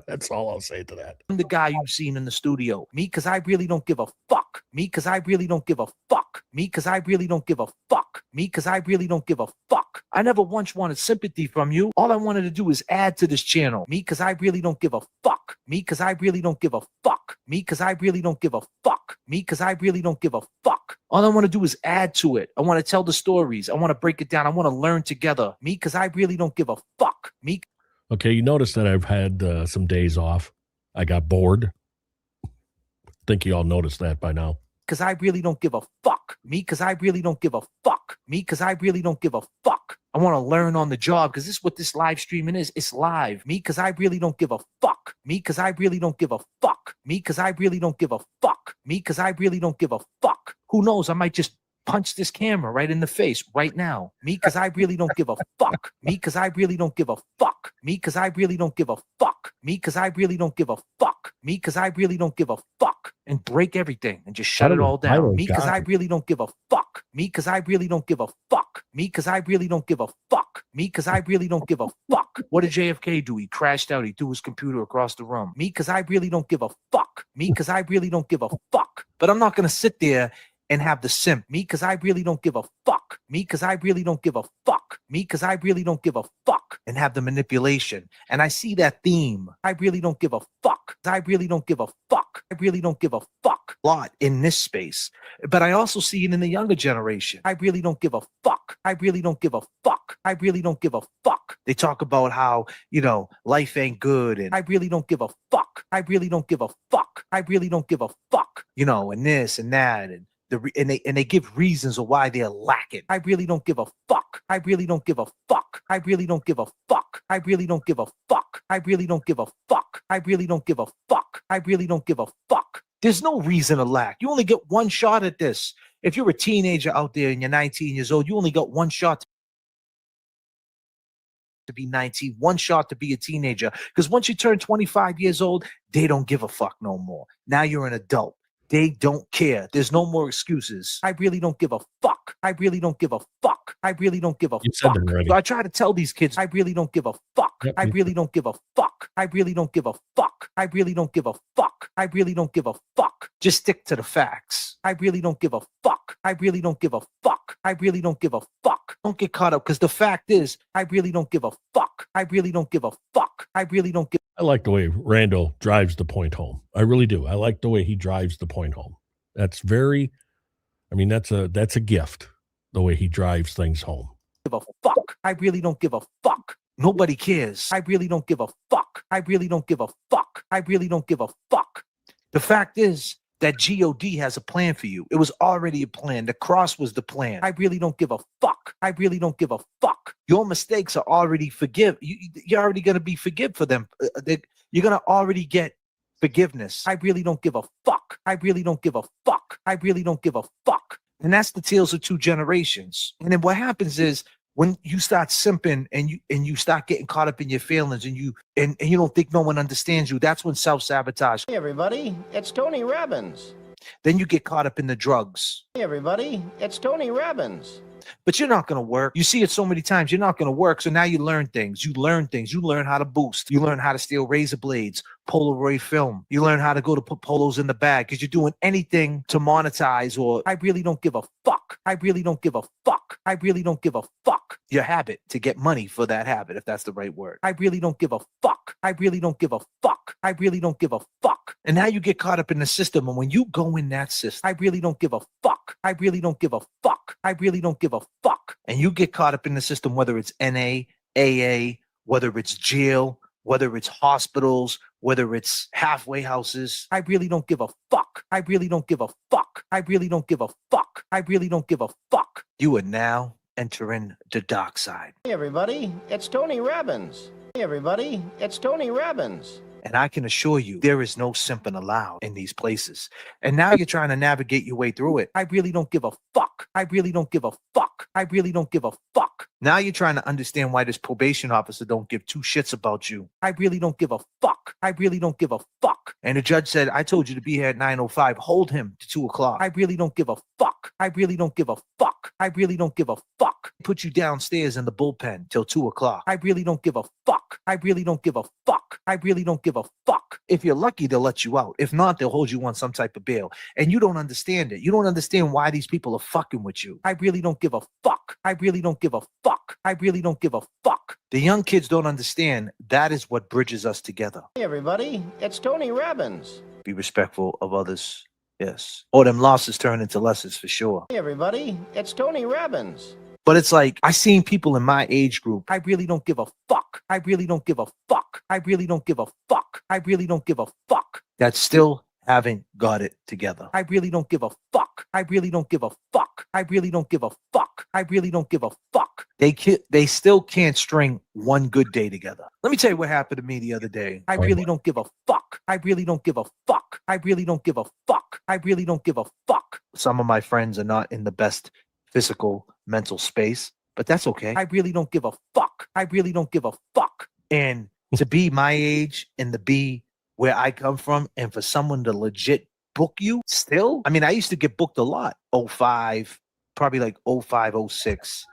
That's all I'll say to that. the guy you've seen in the studio. Me because I really don't give a fuck. Me because I really don't give a fuck. Me because I really don't give a fuck. Me because I really don't give a fuck. I never once wanted sympathy from you. All I wanted to do is add to this channel. Me because I really don't give a fuck. Me because I really don't give a fuck. Me because I really don't give a fuck. Me because I really don't give a fuck. All I want to do is add to it. I want to tell the stories. I want to break it down. I want to learn together. Me because I really don't give a fuck. Me. Okay, you notice that I've had some days off. I got bored. I think you all noticed that by now. Because I really don't give a fuck. Me because I really don't give a fuck. Me because I really don't give a fuck. I want to learn on the job because this is what this live streaming is. It's live. Me because I really don't give a fuck. Me because I really don't give a fuck. Me because I really don't give a fuck. Me because I really don't give a fuck. Who knows? I might just punch this camera right in the face right now. Me because I really don't give a fuck. Me because I really don't give a fuck. Me because I really don't give a fuck. Me because I really don't give a fuck. Me because I really don't give a fuck. And break everything and just shut it all down. Me because I really don't give a fuck. Me because I really don't give a fuck. Me because I really don't give a fuck. Me because I really don't give a fuck. What did JFK do? He crashed out. He threw his computer across the room. Me because I really don't give a fuck. Me because I really don't give a fuck. But I'm not going to sit there and have the simp. Me because I really don't give a fuck. Me because I really don't give a fuck. Me because I really don't give a fuck. And have the manipulation. And I see that theme. I really don't give a fuck. I really don't give a fuck. I really don't give a fuck. A lot in this space. But I also see it in the younger generation. I really don't give a fuck. I really don't give a fuck. I really don't give a fuck. They talk about how, life ain't good. And I really don't give a fuck. I really don't give a fuck. I really don't give a fuck. You know, and this and that, and they give reasons of why they're lacking. I really don't give a fuck. I really don't give a fuck. I really don't give a fuck. I really don't give a fuck. I really don't give a fuck. I really don't give a fuck. I really don't give a fuck. There's no reason to lack. You only get one shot at this. If you're a teenager out there and you're 19 years old, you only got one shot to be 19, one shot to be a teenager. Because once you turn 25 years old, they don't give a fuck no more. Now you're an adult. They don't care. There's no more excuses. I really don't give a fuck. I really don't give a fuck. I really don't give a fuck. So I try to tell these kids, I really don't give a fuck. I really don't give a fuck. I really don't give a fuck. I really don't give a fuck. I really don't give a fuck. Just stick to the facts. I really don't give a fuck. I really don't give a fuck. I really don't give a fuck. Don't get caught up, because the fact is, I really don't give a fuck. I really don't give a fuck. I really don't give. I like the way Randall drives the point home. I really do. I like the way he drives the point home. That's very, I mean, that's a gift, the way he drives things home. Give a fuck. I really don't give a fuck. Nobody cares. I really don't give a fuck. I really don't give a fuck. I really don't give a fuck. The fact is that God has a plan for you. It was already a plan. The cross was the plan. I really don't give a fuck. I really don't give a fuck. Your mistakes are already forgive. You're already going to be forgive for them. You're going to already get forgiveness. I really don't give a fuck. I really don't give a fuck. I really don't give a fuck. And that's the tales of two generations. And then what happens is, when you start simping and you start getting caught up in your feelings and you don't think no one understands you, that's when self-sabotage. Hey everybody, it's Tony Robbins. Then you get caught up in the drugs. Hey everybody, it's Tony Robbins. But you're not going to work. You see it so many times. You're not going to work. So now you learn things. You learn things. You learn how to boost. You learn how to steal razor blades, Polaroid film. You learn how to go to put polos in the bag, because you're doing anything to monetize. Or I really don't give a fuck. I really don't give a fuck. I really don't give a fuck. Your habit, to get money for that habit, if that's the right word. I really don't give a fuck. I really don't give a fuck. I really don't give a fuck. And now you get caught up in the system. And when you go in that system, I really don't give a fuck. I really don't give a fuck. I really don't give a fuck. And you get caught up in the system, whether it's NA, AA, whether it's jail, whether it's hospitals, whether it's halfway houses. I really don't give a fuck. I really don't give a fuck. I really don't give a fuck. I really don't give a fuck. You are now entering the dark side. Hey everybody, it's Tony Robbins. Hey everybody, it's Tony Robbins. And I can assure you, there is no simping allowed in these places. And now you're trying to navigate your way through it. I really don't give a fuck. I really don't give a fuck. I really don't give a fuck. Now you're trying to understand why this probation officer don't give two shits about you. I really don't give a fuck. I really don't give a fuck. And the judge said, I told you to be here at 9:05. Hold him to 2 o'clock. I really don't give a fuck. I really don't give a fuck. I really don't give a fuck. Put you downstairs in the bullpen till 2 o'clock. I really don't give a fuck. I really don't give a fuck. I really don't give a fuck. If you're lucky, they'll let you out. If not, they'll hold you on some type of bail. And you don't understand it. You don't understand why these people are fucking with you. I really don't give a fuck. I really don't give a fuck. I really don't give a fuck. The young kids don't understand that is what bridges us together. Hey everybody, it's Tony Robbins. Be respectful of others. Yes. Or them losses turn into lessons for sure. Hey everybody, it's Tony Robbins. But it's like, I seen people in my age group. I really don't give a fuck. I really don't give a fuck. I really don't give a fuck. I really don't give a fuck. That still haven't got it together. I really don't give a fuck. I really don't give a fuck. I really don't give a fuck. I really don't give a fuck. They still can't string one good day together. Let me tell you what happened to me the other day. I really don't give a fuck. I really don't give a fuck. I really don't give a fuck. I really don't give a fuck. Some of my friends are not in the best physical, mental space, but that's okay. I really don't give a fuck. I really don't give a fuck. And to be my age and to be where I come from, and for someone to legit book you still, I mean, I used to get booked a lot. 05, probably like 05, 06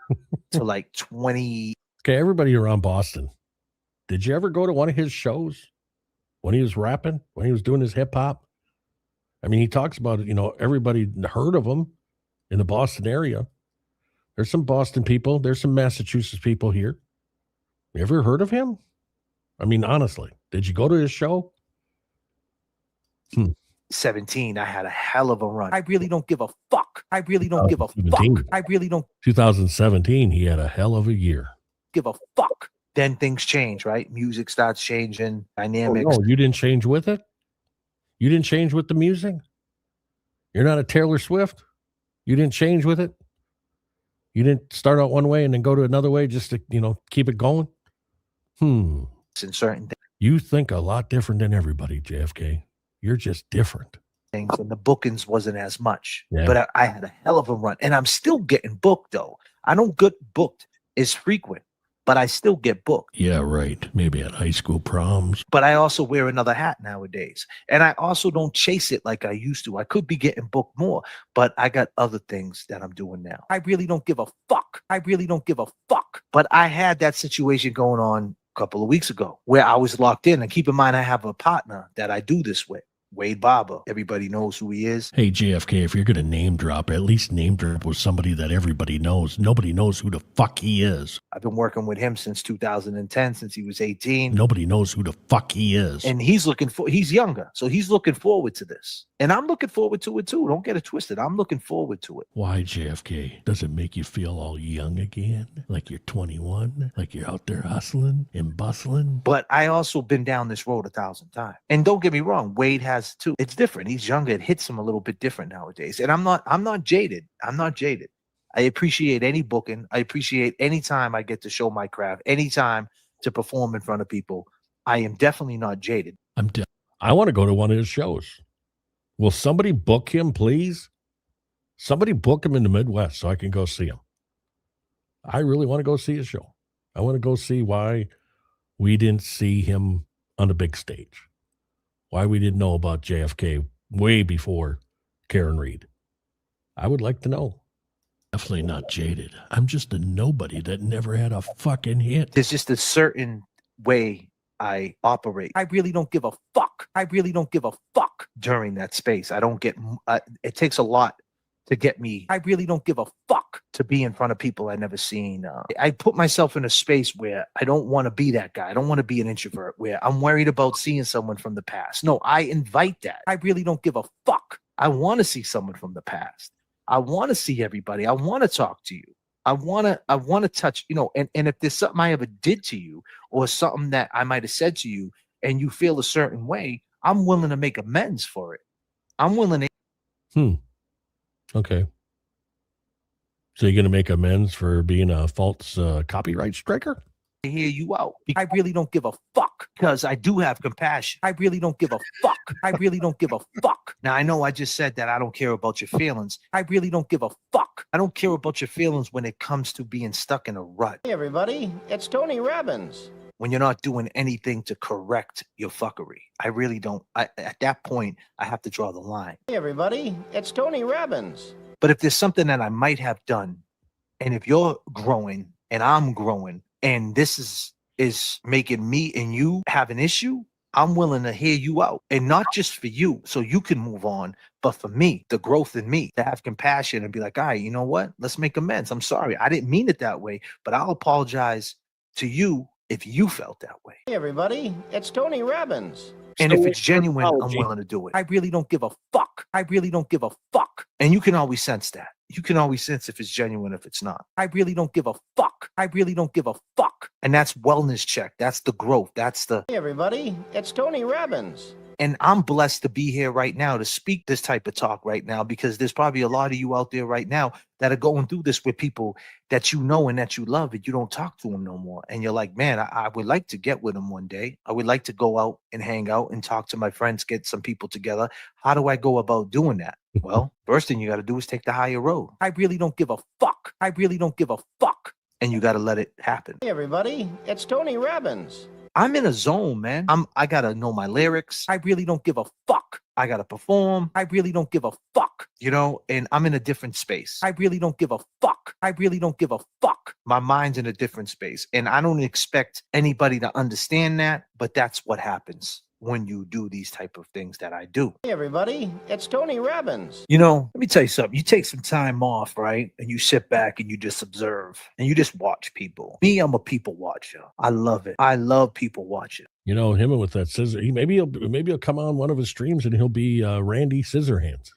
to like 20. Okay, everybody around Boston, did you ever go to one of his shows when he was rapping, when he was doing his hip hop? I mean, he talks about it, everybody heard of him in the Boston area. There's some Boston people. There's some Massachusetts people here. You ever heard of him? I mean, honestly, did you go to his show? 17, I had a hell of a run. I really don't give a fuck. I really don't give a 17. fuck. I really don't 2017, he had a hell of a year. give a fuck. Then things change, right? Music starts changing, dynamics. Oh, no, you didn't change with it? You didn't change with the music? You're not a Taylor Swift? You didn't change with it? You didn't start out one way and then go to another way just to, keep it going? In certain You think a lot different than everybody, JFK. You're just different. things, and the bookings wasn't as much. Yeah. But I had a hell of a run, and I'm still getting booked, though. I don't get booked as frequent, but I still get booked. Yeah, right. Maybe at high school proms. But I also wear another hat nowadays. And I also don't chase it like I used to. I could be getting booked more, but I got other things that I'm doing now. I really don't give a fuck. I really don't give a fuck. But I had that situation going on a couple of weeks ago where I was locked in. And keep in mind, I have a partner that I do this with. Wade Barber. Everybody knows who he is. Hey, JFK, if you're going to name drop, at least name drop with somebody that everybody knows. Nobody knows who the fuck he is. I've been working with him since 2010, since he was 18. Nobody knows who the fuck he is. And he's younger, so he's looking forward to this. And I'm looking forward to it too. Don't get it twisted. I'm looking forward to it. Why, JFK? Does it make you feel all young again? Like you're 21? Like you're out there hustling and bustling? But I also been down this road 1,000 times. And don't get me wrong, Wade has too. It's different. He's younger. It hits him a little bit different nowadays. And I'm not jaded. I'm not jaded. I appreciate any booking. I appreciate any time I get to show my craft, any time to perform in front of people. I am definitely not jaded. I want to go to one of his shows. Will somebody book him, please? Somebody book him in the Midwest so I can go see him. I really want to go see his show. I want to go see why we didn't see him on the big stage. Why we didn't know about JFK way before Karen Reed. I would like to know. Definitely not jaded. I'm just a nobody that never had a fucking hit. There's just a certain way I operate. I really don't give a fuck. I really don't give a fuck during that space. I don't get, it takes a lot to get me. I really don't give a fuck to be in front of people I never seen. I put myself in a space where I don't want to be that guy. I don't want to be an introvert where I'm worried about seeing someone from the past. No, I invite that. I really don't give a fuck. I want to see someone from the past. I want to see everybody. I want to talk to you. I want to touch, and if there's something I ever did to you or something that I might have said to you and you feel a certain way, I'm willing to make amends for it. I'm willing to. Okay. So you're going to make amends for being a false copyright striker? Hear you out. I really don't give a fuck because I do have compassion. I really don't give a fuck. I really don't give a fuck. Now, I know I just said that I don't care about your feelings. I really don't give a fuck. I don't care about your feelings when it comes to being stuck in a rut. Hey, everybody, it's Tony Robbins. When you're not doing anything to correct your fuckery. I really don't. At that point, I have to draw the line. Hey, everybody, it's Tony Robbins. But if there's something that I might have done, and if you're growing and I'm growing, and this is making me and you have an issue, I'm willing to hear you out. And not just for you, so you can move on, but for me, the growth in me, to have compassion and be like, all right, you know what? Let's make amends. I'm sorry. I didn't mean it that way, but I'll apologize to you if you felt that way. Hey, everybody, it's Tony Robbins. And if it's genuine, I'm willing to do it. I really don't give a fuck. I really don't give a fuck. And you can always sense that. You can always sense if it's genuine, if it's not. I really don't give a fuck. I really don't give a fuck. And that's wellness check. That's the growth. That's the... Hey, everybody, it's Tony Robbins. And I'm blessed to be here right now to speak this type of talk right now, because there's probably a lot of you out there right now that are going through this with people that you know and that you love, and you don't talk to them no more. And you're like, man, I would like to get with them one day. I would like to go out and hang out and talk to my friends, get some people together. How do I go about doing that? Well, first thing you got to do is take the higher road. I really don't give a fuck. I really don't give a fuck. And you got to let it happen. Hey, everybody, it's Tony Robbins. I'm in a zone, man. I gotta know my lyrics. I really don't give a fuck. I gotta perform. I really don't give a fuck, and I'm in a different space. I really don't give a fuck. I really don't give a fuck. My mind's in a different space. And I don't expect anybody to understand that, but that's what happens when you do these type of things that I do. Hey, everybody, it's Tony Robbins. Let me tell you something. You take some time off, right? And you sit back and you just observe and you just watch people. Me, I'm a people watcher. I love it. I love people watching. Him with that scissor. Maybe he'll come on one of his streams and he'll be Randy Scissorhands.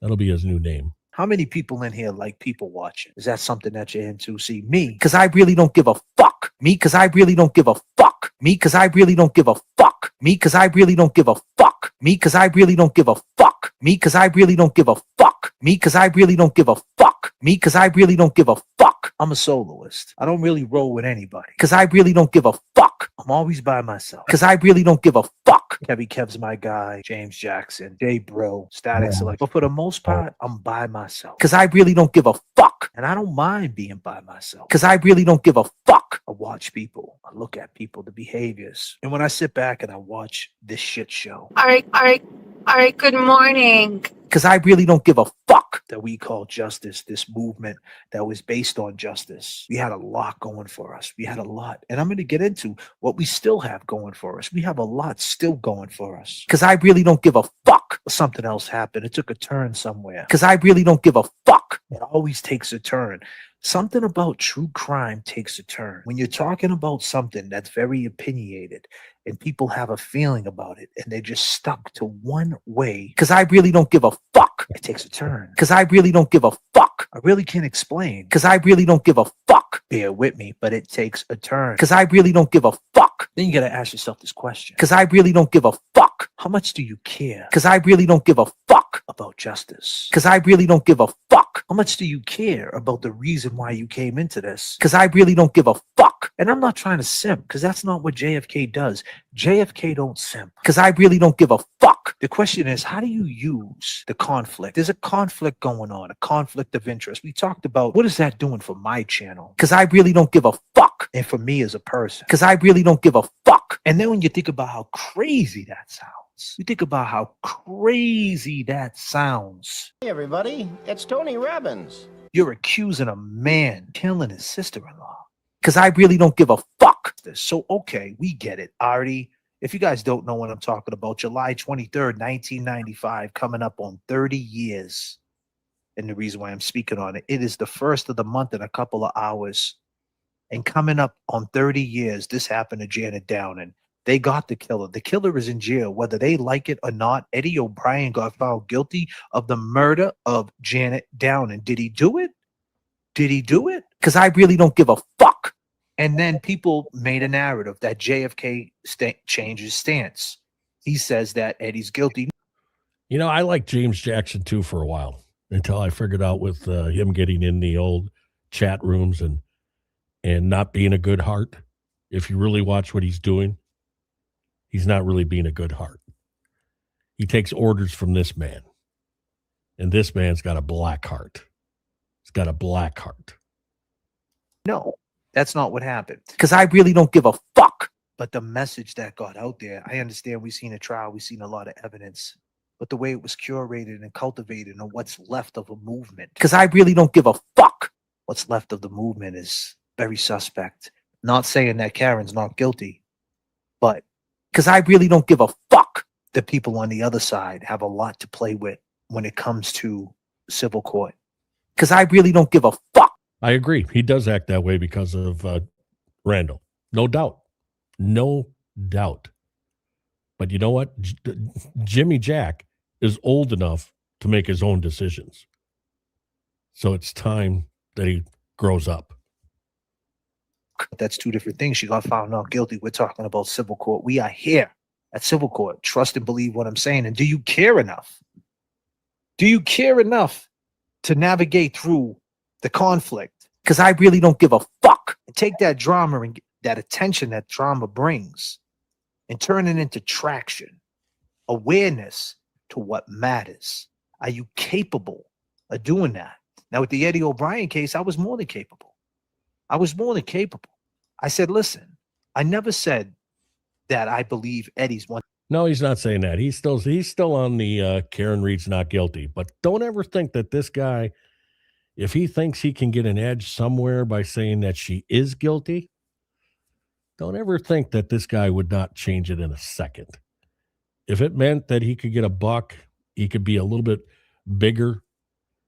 That'll be his new name. How many people in here like people watching? Is that something that you're into? See, me, because I really don't give a fuck. Me, because I really don't give a fuck. Me, because I really don't give a fuck. Me, because I really don't give a fuck. Me, because I really don't give a fuck. Me, because I really don't give a fuck. Me, because I really don't give a fuck. Me, because I really don't give a fuck. I'm a soloist. I don't really roll with anybody. Because I really don't give a fuck. I'm always by myself. Because I really don't give a fuck. Kev's my guy. James Jackson. Jay Bro. Static Select. But for the most part, I'm by myself. Because I really don't give a fuck. And I don't mind being by myself. Because I really don't give a fuck. I watch people. I look at people, the behaviors. And when I sit back and I watch this shit show. All right, good morning. Because I really don't give a fuck that we call justice, this movement that was based on justice. We had a lot going for us. We had a lot. And I'm going to get into what we still have going for us. We have a lot still going for us. Because I really don't give a fuck. Something else happened. It took a turn somewhere. Because I really don't give a fuck. It always takes a turn. Something about true crime takes a turn. When you're talking about something that's very opinionated and people have a feeling about it and they're just stuck to one way, because I really don't give a fuck, it takes a turn. Because I really don't give a fuck. I really can't explain. Because I really don't give a fuck. Bear with me, but it takes a turn. Because I really don't give a fuck. Then you got to ask yourself this question. Because I really don't give a fuck. How much do you care? Because I really don't give a fuck about justice. Because I really don't give a fuck. How much do you care about the reason why you came into this? Because I really don't give a fuck. And I'm not trying to simp, because that's not what JFK does. JFK don't simp. Because I really don't give a fuck. The question is, how do you use the conflict? There's a conflict going on, a conflict of interest. We talked about what is that doing for my channel? Because I really don't give a fuck. And for me as a person. Because I really don't give a fuck. And then when you think about how crazy that sounds, you think about how crazy that sounds. Hey everybody, it's Tony Robbins. You're accusing a man killing his sister-in-law. Because I really don't give a fuck. So, okay, we get it. Artie, if you guys don't know what I'm talking about, July 23rd, 1995, coming up on 30 years. And the reason why I'm speaking on it, it is the first of the month in a couple of hours. And coming up on 30 years, this happened to Janet Downing. They got the killer. The killer is in jail, whether they like it or not. Eddie O'Brien got found guilty of the murder of Janet Downing. Did he do it? Did he do it? Because I really don't give a fuck. And then people made a narrative that JFK changed his stance. He says that Eddie's guilty. You know, I liked James Jackson too for a while until I figured out with him getting in the old chat rooms and not being a good heart. If you really watch what he's doing, he's not really being a good heart. He takes orders from this man. And this man's got a black heart. He's got a black heart. No, that's not what happened. Because I really don't give a fuck. But the message that got out there, I understand we've seen a trial, we've seen a lot of evidence. But the way it was curated and cultivated and what's left of a movement. Because I really don't give a fuck. What's left of the movement is very suspect. Not saying that Karen's not guilty. But because I really don't give a fuck. The people on the other side have a lot to play with when it comes to civil court. Because I really don't give a fuck. I agree. He does act that way because of Randall. No doubt. No doubt. But you know what? Jimmy Jack is old enough to make his own decisions. So it's time that he grows up. That's two different things. She got found not guilty. We're talking about civil court. We are here at civil court. Trust and believe what I'm saying. And do you care enough? Do you care enough to navigate through the conflict? Because I really don't give a fuck. And take that drama and that attention that drama brings and turn it into traction, awareness to what matters. Are you capable of doing that? Now, with the Eddie O'Brien case, I was more than capable. I was more than capable. I said, listen, I never said that I believe Eddie's one. No, he's not saying that. He's still on the Karen Reed's not guilty. But don't ever think that this guy, if he thinks he can get an edge somewhere by saying that she is guilty, don't ever think that this guy would not change it in a second. If it meant that he could get a buck, he could be a little bit bigger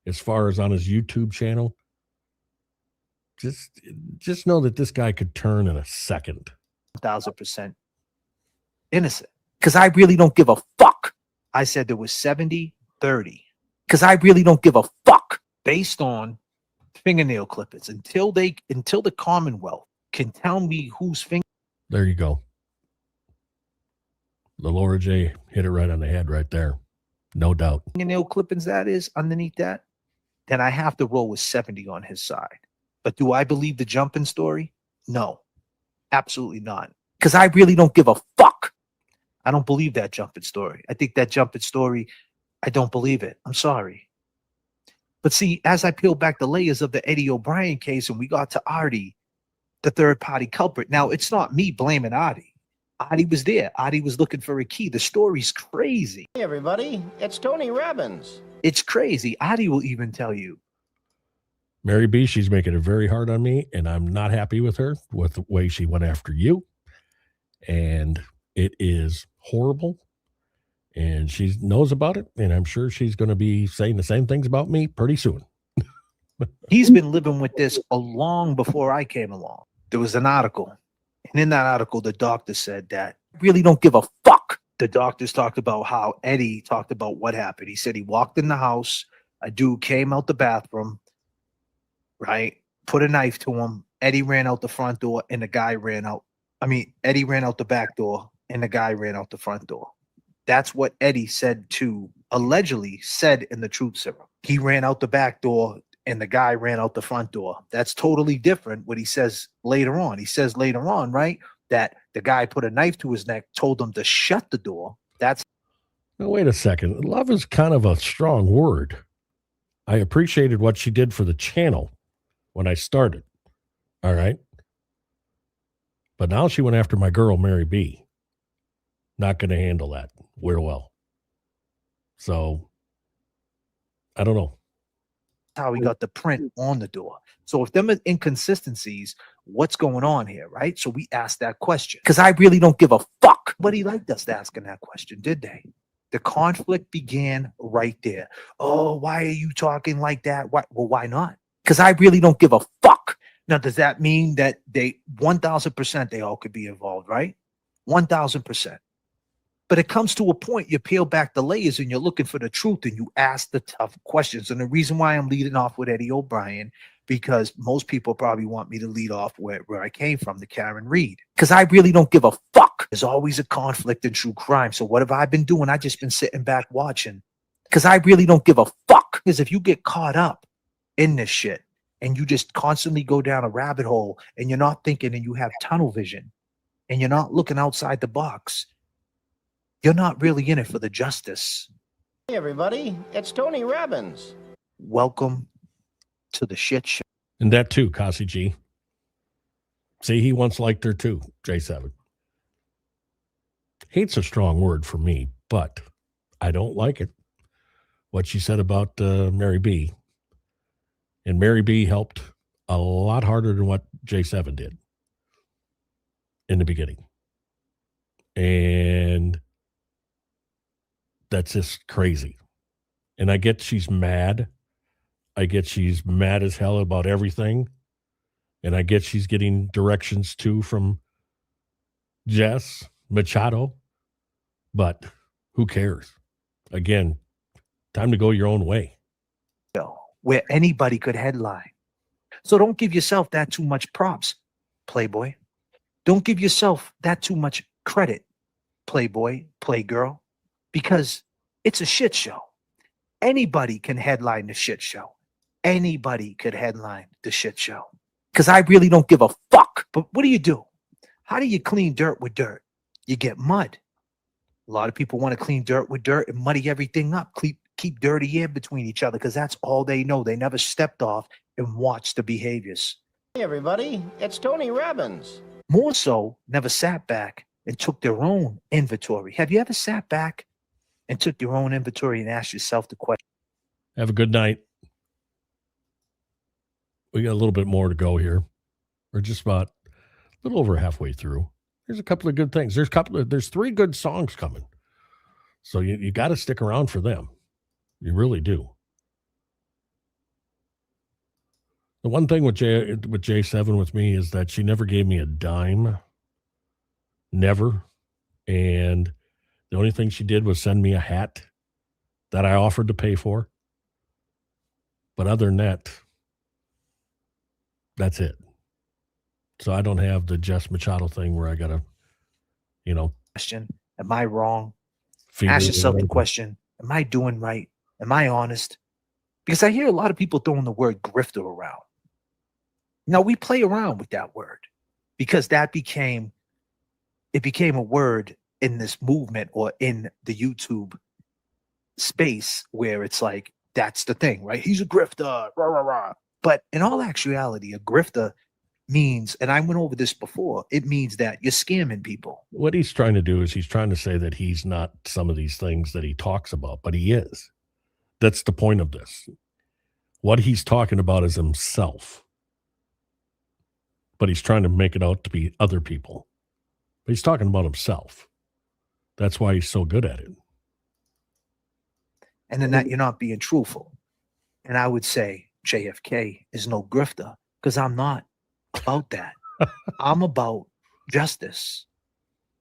as far as on his YouTube channel. Just know that this guy could turn in a second. 1,000% innocent. Because I really don't give a fuck. I said there was 70-30. Because I really don't give a fuck. Based on fingernail clippings. Until the Commonwealth can tell me whose finger. There you go. The Laura J hit it right on the head right there. No doubt. fingernail clippings that is underneath that, then I have to roll with 70 on his side. But do I believe the jumping story? No, absolutely not. Because I really don't give a fuck. I don't believe that jumping story. I think that jumping story, I don't believe it. I'm sorry. But see, as I peel back the layers of the Eddie O'Brien case and we got to Artie, the third party culprit. Now, it's not me blaming Artie. Artie was there. Artie was looking for a key. The story's crazy. Hey, everybody, it's Tony Robbins. It's crazy. Artie will even tell you. Mary B, she's making it very hard on me, and I'm not happy with her with the way she went after you. And it is horrible. And she knows about it, and I'm sure she's going to be saying the same things about me pretty soon. He's been living with this long before I came along. There was an article, and in that article, the doctor said that I really don't give a fuck. The doctors talked about how Eddie talked about what happened. He said he walked in the house, a dude came out the bathroom, right? Put a knife to him. Eddie ran out the front door, and the guy ran out. Eddie ran out the back door, and the guy ran out the front door. That's what Eddie allegedly said in the truth serum. He ran out the back door and the guy ran out the front door. That's totally different what he says later on. He says later on, right, that the guy put a knife to his neck, told him to shut the door. That's. Now, wait a second. Love is kind of a strong word. I appreciated what she did for the channel when I started. All right. But now she went after my girl, Mary B. Not going to handle that real well. So, I don't know. How he got the print on the door. So if them are inconsistencies, what's going on here, right? So we asked that question because I really don't give a fuck. Nobody liked us asking that question, did they? The conflict began right there. Oh, why are you talking like that? Why? Well, why not? Because I really don't give a fuck. Now, does that mean that they 1,000% they all could be involved, right? 1,000%. But it comes to a point, you peel back the layers and you're looking for the truth and you ask the tough questions. And the reason why I'm leading off with Eddie O'Brien, because most people probably want me to lead off where I came from, the Karen Reed. Because I really don't give a fuck. There's always a conflict in true crime. So what have I been doing? I've just been sitting back watching. Because I really don't give a fuck. Because if you get caught up in this shit and you just constantly go down a rabbit hole and you're not thinking and you have tunnel vision and you're not looking outside the box, you're not really in it for the justice. Hey, everybody, it's Tony Robbins. Welcome to the shit show. And that too, Kasi G. See, he once liked her too, J7. Hate's a strong word for me, but I don't like it. What she said about Mary B. And Mary B helped a lot harder than what J7 did in the beginning. And that's just crazy. And I get she's mad. I get she's mad as hell about everything. And I get she's getting directions too from Jess Machado. But who cares? Again, time to go your own way. Where anybody could headline. So don't give yourself that too much props, Playboy. Don't give yourself that too much credit, Playboy, Playgirl. Because it's a shit show. Anybody can headline the shit show. Anybody could headline the shit show. Because I really don't give a fuck. But what do? How do you clean dirt with dirt? You get mud. A lot of people want to clean dirt with dirt and muddy everything up. Keep dirty air between each other because that's all they know. They never stepped off and watched the behaviors. Hey, everybody, it's Tony Robbins. More so, never sat back and took their own inventory. Have you ever sat back and took your own inventory and asked yourself the question? Have a good night. We got a little bit more to go here. We're just about a little over halfway through. There's a couple of good things. There's 3 good songs coming. So you got to stick around for them. You really do. The one thing with J7 with me is that she never gave me a dime. Never. And the only thing she did was send me a hat that I offered to pay for. But other than that, that's it. So I don't have the Jess Machado thing where I got to, Question. Am I wrong? Finger Ask yourself the whatever. question, am I doing right? Am I honest? Because I hear a lot of people throwing the word grifter around. Now we play around with that word because it became a word in this movement or in the YouTube space where it's like, that's the thing, right? He's a grifter, rah, rah, rah. But in all actuality, a grifter means, and I went over this before, it means that you're scamming people. What he's trying to do is he's trying to say that he's not some of these things that he talks about, but he is. That's the point of this. What he's talking about is himself, but he's trying to make it out to be other people. But he's talking about himself. That's why he's so good at it. And then that you're not being truthful. And I would say JFK is no grifter because I'm not about that. I'm about justice.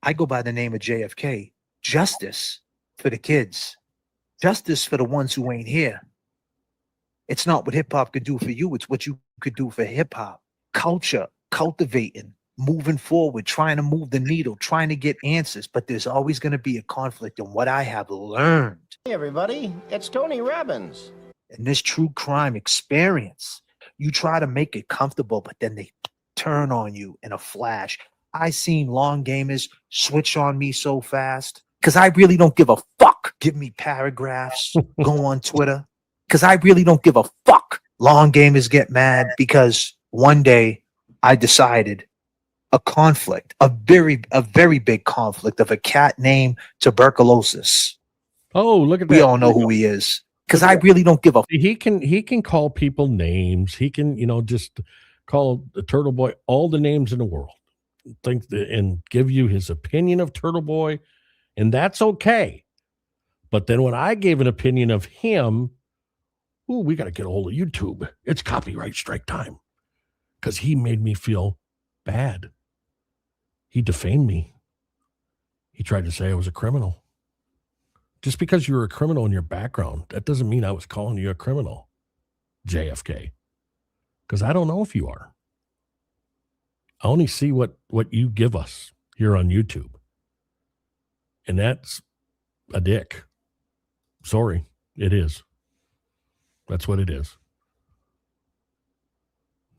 I go by the name of JFK. Justice for the kids. Justice for the ones who ain't here. It's not what hip hop could do for you. It's what you could do for hip hop. Culture, cultivating, moving forward, trying to move the needle, trying to get answers. But there's always going to be a conflict. And what I have learned. Hey, everybody, it's Tony Robbins. In this true crime experience, you try to make it comfortable, but then they turn on you in a flash. I seen long gamers switch on me so fast because I really don't give a fuck. Give me paragraphs, go on Twitter because I really don't give a fuck. Long gamers get mad because one day I decided a conflict, a very big conflict of a cat named tuberculosis. Oh, look at that. We all know who he is because I really don't give a He can call people names. He can, just call the Turtle Boy all the names in the world. And give you his opinion of Turtle Boy, and that's okay. But then when I gave an opinion of him, we got to get a hold of YouTube. It's copyright strike time. Because he made me feel bad. He defamed me. He tried to say I was a criminal. Just because you're a criminal in your background, that doesn't mean I was calling you a criminal, JFK. Because I don't know if you are. I only see what you give us here on YouTube. And that's a dick. Sorry, it is. That's what it is.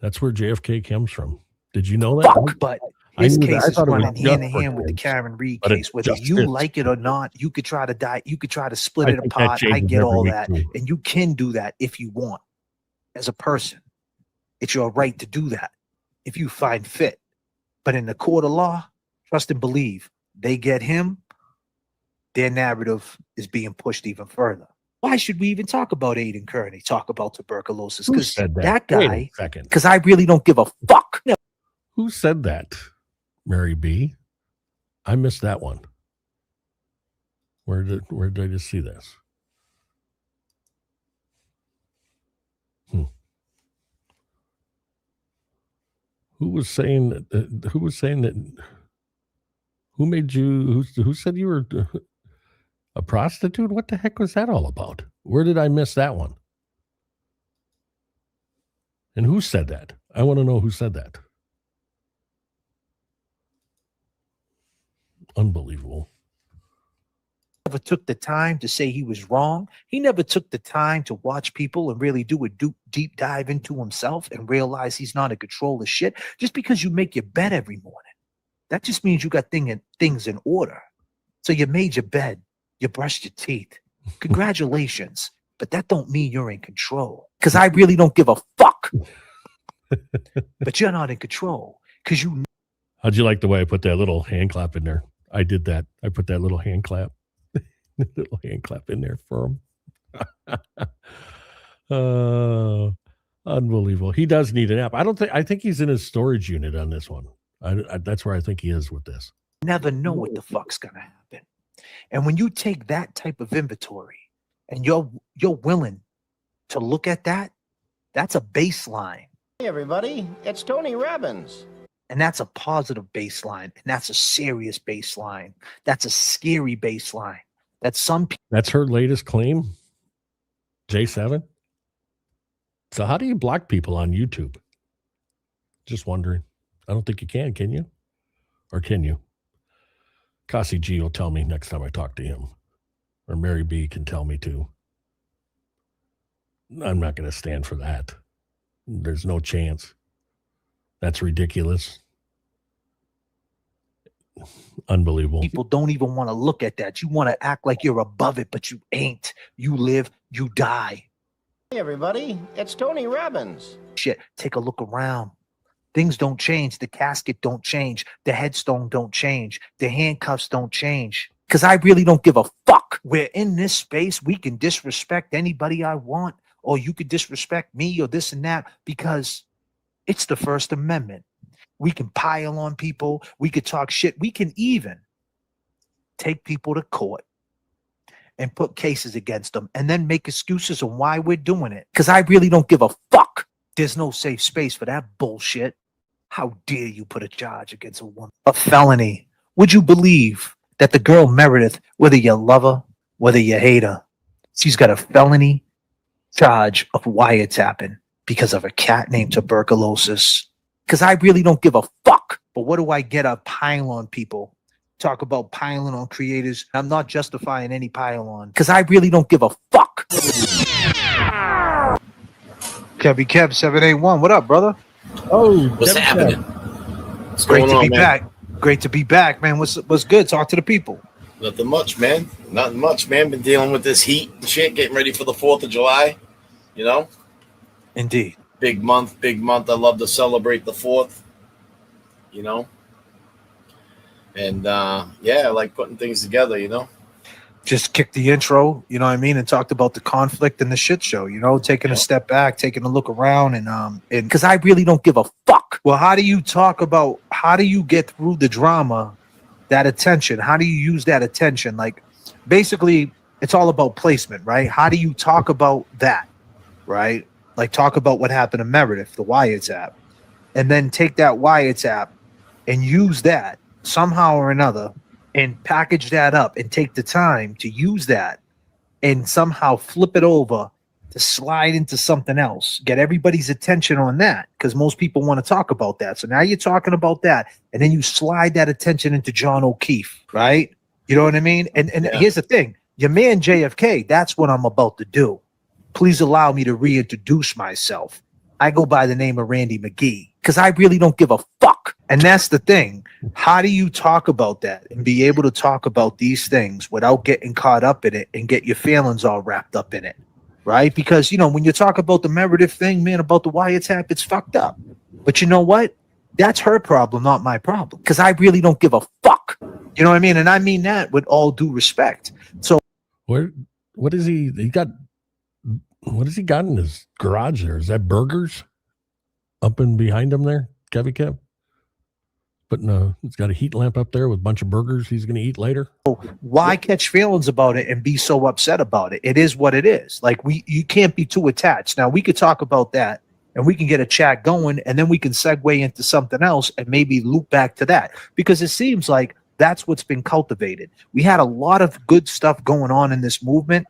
That's where JFK comes from. Did you know that? fuck, but his case is running hand in hand with the Karen Reed case. Whether you like it or not, you could try to die. You could try to split it apart. I get all that. And you can do that if you want. As a person, it's your right to do that if you find fit. But in the court of law, trust and believe, they get him, their narrative is being pushed even further. Why should we even talk about Aiden Kearney, talk about tuberculosis? Because that guy, because I really don't give a fuck. No. Who said that? Mary B. I missed that one. Where did I just see this? Who was saying that? Who was saying that? Who made you? Who said you were a prostitute? What the heck was that all about? Where did I miss that one? And who said that? I want to know who said that. Unbelievable. Never took the time to say he was wrong. He never took the time to watch people and really do a deep dive into himself and realize he's not in control of shit. Just because you make your bed every morning, that just means you got things in order. So you made your bed, you brushed your teeth. Congratulations. But that don't mean you're in control. Because I really don't give a fuck. But you're not in control. Because you. How'd you like the way I put that little hand clap in there? I did that. I put that little hand clap. Little hand clap in there for him. Unbelievable. He does need an app. I think he's in his storage unit on this one. That's where I think he is with this. Never know what the fuck's gonna happen. And when you take that type of inventory and you're willing to look at that, that's a baseline. Hey, everybody, it's Tony Robbins. And that's a positive baseline. And that's a serious baseline. That's a scary baseline. That's her latest claim, J7. So how do you block people on YouTube? Just wondering. I don't think you can you? Or can you? Cassie G will tell me next time I talk to him. Or Mary B can tell me too. I'm not going to stand for that. There's no chance. That's ridiculous. Unbelievable. People don't even want to look at that. You want to act like you're above it, but you ain't. You live, you die. Hey, everybody, it's Tony Robbins. Shit, take a look around. Things don't change. The casket don't change. The headstone don't change. The handcuffs don't change. Because I really don't give a fuck. We're in this space. We can disrespect anybody I want, or you could disrespect me or this and that, because it's the First Amendment. We can pile on people. We could talk shit. We can even take people to court and put cases against them and then make excuses on why we're doing it. Because I really don't give a fuck. There's no safe space for that bullshit. How dare you put a charge against a woman? A felony. Would you believe that the girl Meredith, whether you love her, whether you hate her, she's got a felony charge of wiretapping because of a cat named tuberculosis? Because I really don't give a fuck. But what do I get a pile on people? Talk about piling on creators. I'm not justifying any pile on because I really don't give a fuck. Kevy Kev 781, what up, brother? Oh, What's happening? What's Great going to on, be man? back. Great to be back, man. What's good? Talk to the people. Nothing much, man. Nothing much, man. Been dealing with this heat and shit, getting ready for the 4th of July. You know? Indeed. Big month, big month. I love to celebrate the 4th. You know? And yeah, I like putting things together, you know? Just kicked the intro, you know what I mean, and talked about the conflict and the shit show, you know, taking a step back, taking a look around, and because I really don't give a fuck. Well, how do you get through the drama, that attention? How do you use that attention? Like, basically, it's all about placement, right? How do you talk about that, right? Like, talk about what happened to Meredith, the wiretap, and then take that wiretap and use that somehow or another and package that up and take the time to use that and somehow flip it over to slide into something else, get everybody's attention on that, because most people want to talk about that. So now you're talking about that, and then you slide that attention into John O'Keefe, right? You know what I mean? And here's the thing, your man JFK, that's what I'm about to do. Please allow me to reintroduce myself. I go by the name of Randy McGee because I really don't give a fuck. And that's the thing. How do you talk about that and be able to talk about these things without getting caught up in it and get your feelings all wrapped up in it, right? Because, you know, when you talk about the Meredith thing, man, about the wiretap, it's fucked up. But you know what? That's her problem, not my problem, because I really don't give a fuck. You know what I mean? And I mean that with all due respect. So what is he got? What has he got in his garage there? Is that burgers up and behind him there, Kevy Kev? He's got a heat lamp up there with a bunch of burgers he's going to eat later. Why catch feelings about it and be so upset about it? It is what it is. Like, you can't be too attached. Now, we could talk about that and we can get a chat going, and then we can segue into something else and maybe loop back to that, because it seems like that's what's been cultivated. We had a lot of good stuff going on in this movement.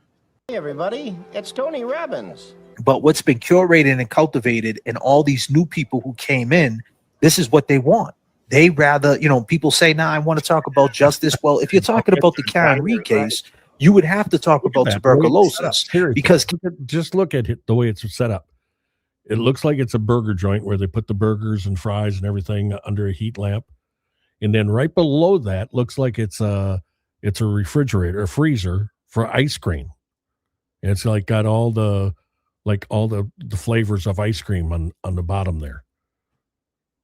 Hey, everybody, it's Tony Robbins. But what's been curated and cultivated, and all these new people who came in, this is what they want. They rather, you know, people say, I want to talk about justice. Well, if you're talking about the Karen Reed case, you would have to talk about tuberculosis, because just look at it, the way it's set up. It looks like it's a burger joint where they put the burgers and fries and everything under a heat lamp. And then right below that looks like it's a refrigerator, a freezer for ice cream. And it's like got all the flavors of ice cream on the bottom there.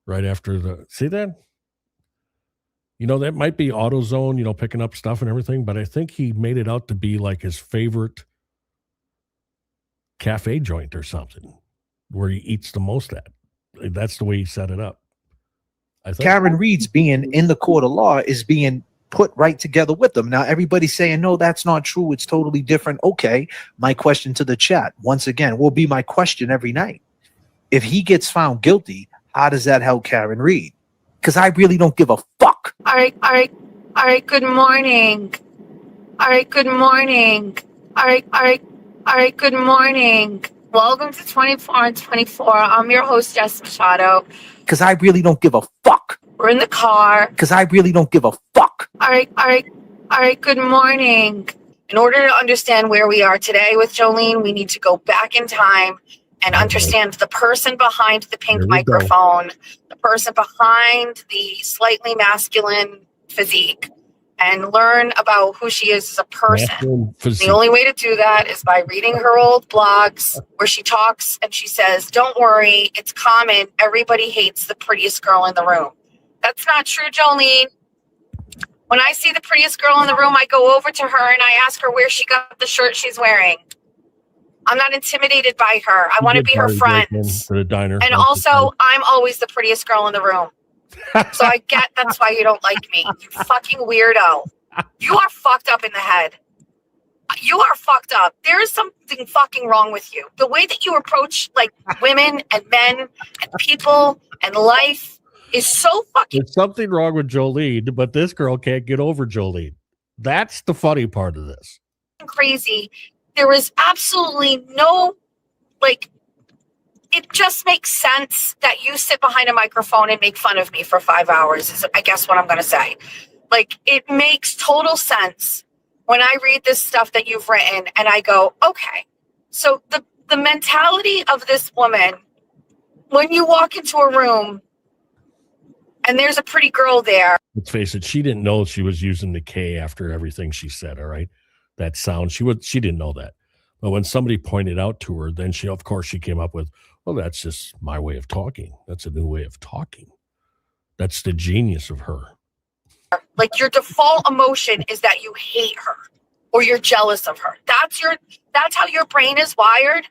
Right after see that? You know, that might be AutoZone, you know, picking up stuff and everything, but I think he made it out to be like his favorite cafe joint or something where he eats the most at. That's the way he set it up. I think Karen Reed's being in the court of law is being put right together with them. Now, everybody's saying, no, that's not true. It's totally different. Okay. My question to the chat, once again, will be my question every night. If he gets found guilty, how does that help Karen Reed? Because I really don't give a fuck. All right, good morning. All right, good morning. All right, good morning. Welcome to 24 and 24. I'm your host, Jess Machado. Because I really don't give a fuck. We're in the car. Because I really don't give a fuck. All right, good morning. In order to understand where we are today with Jolene, we need to go back in time and understand the person behind the pink microphone, the person behind the slightly masculine physique, and learn about who she is as a person. The only way to do that is by reading her old blogs where she talks and she says, don't worry, it's common. Everybody hates the prettiest girl in the room. That's not true, Jolene. When I see the prettiest girl in the room, I go over to her and I ask her where she got the shirt she's wearing. I'm not intimidated by her. I want to be her friend. The diner. And also, I'm always the prettiest girl in the room. So I get that's why you don't like me. You fucking weirdo. You are fucked up in the head. You are fucked up. There is something fucking wrong with you. The way that you approach like women and men and people and life is so fucking. There's something wrong with Jolene, but this girl can't get over Jolene. That's the funny part of this. Crazy. There is absolutely no, like, it just makes sense that you sit behind a microphone and make fun of me for 5 hours, is I guess what I'm going to say. Like, it makes total sense when I read this stuff that you've written and I go, okay, so the mentality of this woman, when you walk into a room and there's a pretty girl there. Let's face it, she didn't know she was using the K after everything she said, all right? That sound, she didn't know that. But when somebody pointed out to her, then she came up with, well, that's just my way of talking. That's a new way of talking. That's the genius of her. Like, your default emotion is that you hate her or you're jealous of her. That's how your brain is wired,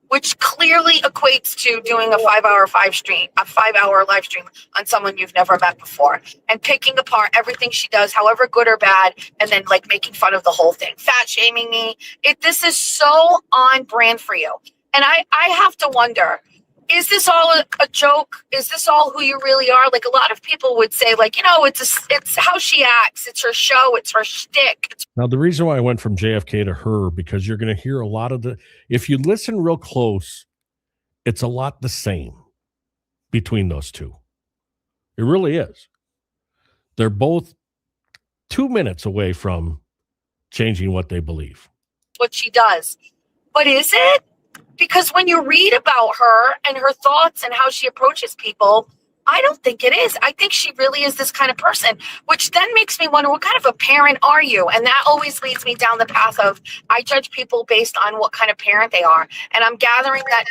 which clearly equates to doing a 5 hour live stream on someone you've never met before and picking apart everything she does, however good or bad, and then like making fun of the whole thing, fat shaming me. This is so on brand for you. And I have to wonder, is this all a joke? Is this all who you really are? Like, a lot of people would say, like, it's how she acts. It's her show. It's her shtick. Now, the reason why I went from JFK to her, because you're going to hear a lot of if you listen real close, it's a lot the same between those two. It really is. They're both 2 minutes away from changing what they believe. What she does. But is it? Because when you read about her and her thoughts and how she approaches people, I don't think it is. I think she really is this kind of person, which then makes me wonder, what kind of a parent are you? And that always leads me down the path of, I judge people based on what kind of parent they are. And I'm gathering that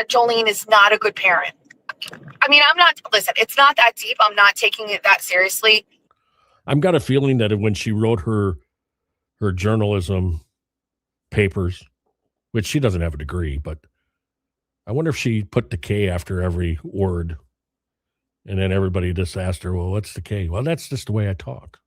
Jolene is not a good parent. I mean, listen, it's not that deep. I'm not taking it that seriously. I've got a feeling that when she wrote her journalism papers, which she doesn't have a degree, but I wonder if she put the K after every word. And then everybody just asked her, well, what's the K? Well, that's just the way I talk.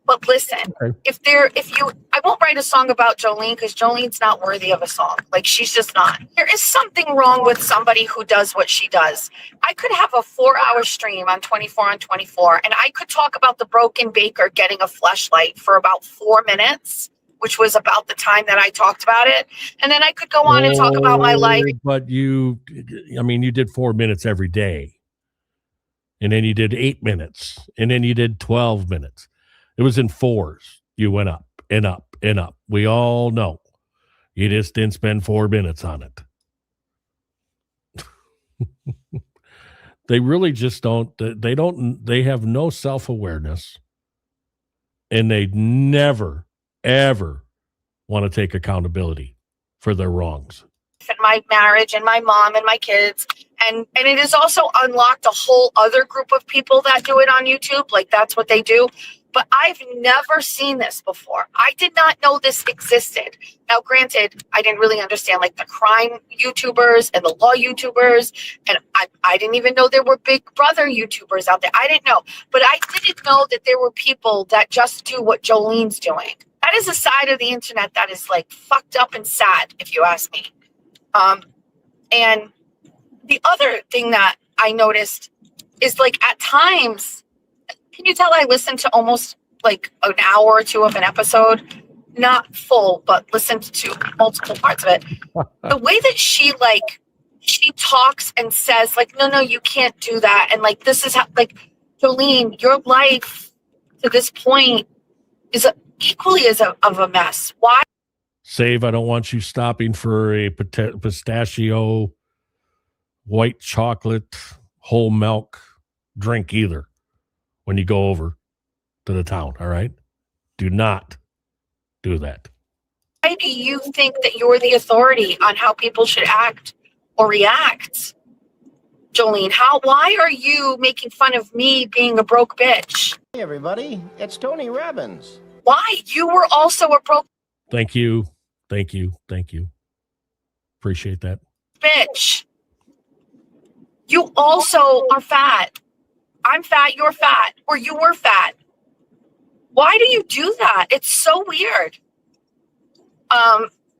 But listen, okay. I won't write a song about Jolene because Jolene's not worthy of a song. Like, she's just not. There is something wrong with somebody who does what she does. I could have a 4-hour stream on 24 on 24, and I could talk about the broken baker getting a fleshlight for about 4 minutes, which was about the time that I talked about it. And then I could go on and talk about my life. But you did 4 minutes every day. And then you did 8 minutes. And then you did 12 minutes. It was in fours. You went up and up and up. We all know. You just didn't spend 4 minutes on it. They really just don't. They have no self-awareness. And they never, ever want to take accountability for their wrongs. And my marriage and my mom and my kids. And it has also unlocked a whole other group of people that do it on YouTube. Like, that's what they do. But I've never seen this before. I did not know this existed. Now, granted, I didn't really understand like the crime YouTubers and the law YouTubers. And I didn't even know there were Big Brother YouTubers out there. I didn't know. But I didn't know that there were people that just do what Jolene's doing. That is a side of the internet that is like fucked up and sad, if you ask me. And the other thing that I noticed is, like, at times, can you tell I listened to almost like an hour or two of an episode? Not full, but listened to multiple parts of it. The way that she talks and says, like, no, you can't do that. And like, this is how, like, Jolene, your life to this point is equally as of a mess. Why? Save, I don't want you stopping for a pistachio, white chocolate, whole milk drink either when you go over to the town, all right? Do not do that. Why do you think that you're the authority on how people should act or react? Jolene, why are you making fun of me being a broke bitch? Hey, everybody, it's Tony Robbins. Why? You were also a broke Thank you. Thank you. Thank you. Appreciate that. bitch. You also are fat. I'm fat, you're fat, or you were fat. Why do you do that? It's so weird.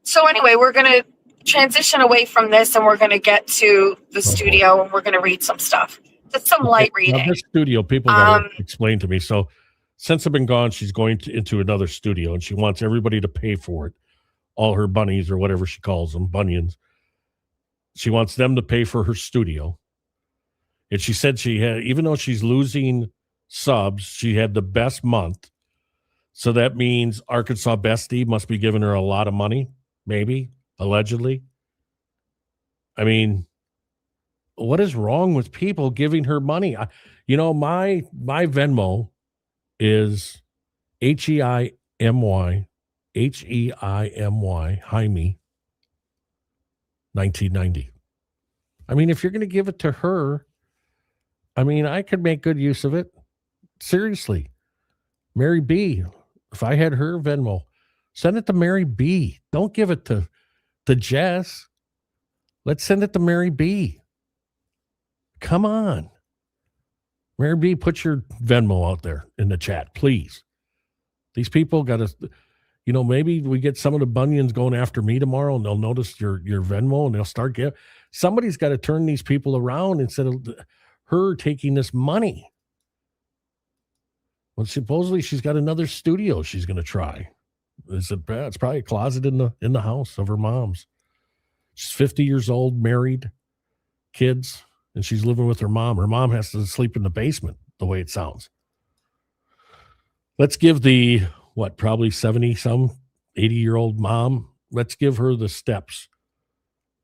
So anyway, we're going to transition away from this and we're going to get to the studio and we're going to read some stuff. Just some light reading. Now, this studio, people got to explain to me. So since I've been gone, she's going into another studio and she wants everybody to pay for it. All her bunnies or whatever she calls them, bunions. She wants them to pay for her studio. And she said she had, even though she's losing subs, she had the best month. So that means Arkansas Bestie must be giving her a lot of money, maybe, allegedly. I mean, what is wrong with people giving her money? My Venmo is HEIMY, Jaime, 1990. I mean, if you're going to give it to her, I mean, I could make good use of it. Seriously. Mary B, if I had her Venmo, send it to Mary B. Don't give it to Jess. Let's send it to Mary B. Come on. Mary B, put your Venmo out there in the chat, please. These people got to, maybe we get some of the bunions going after me tomorrow and they'll notice your Venmo and they'll start getting. Somebody's got to turn these people around instead of her taking this money. Well, supposedly she's got another studio she's going to try. It's probably a closet in the house of her mom's. She's 50 years old, married, kids, and she's living with her mom. Her mom has to sleep in the basement, the way it sounds. Let's give the, probably 70-some, 80-year-old mom, let's give her the steps.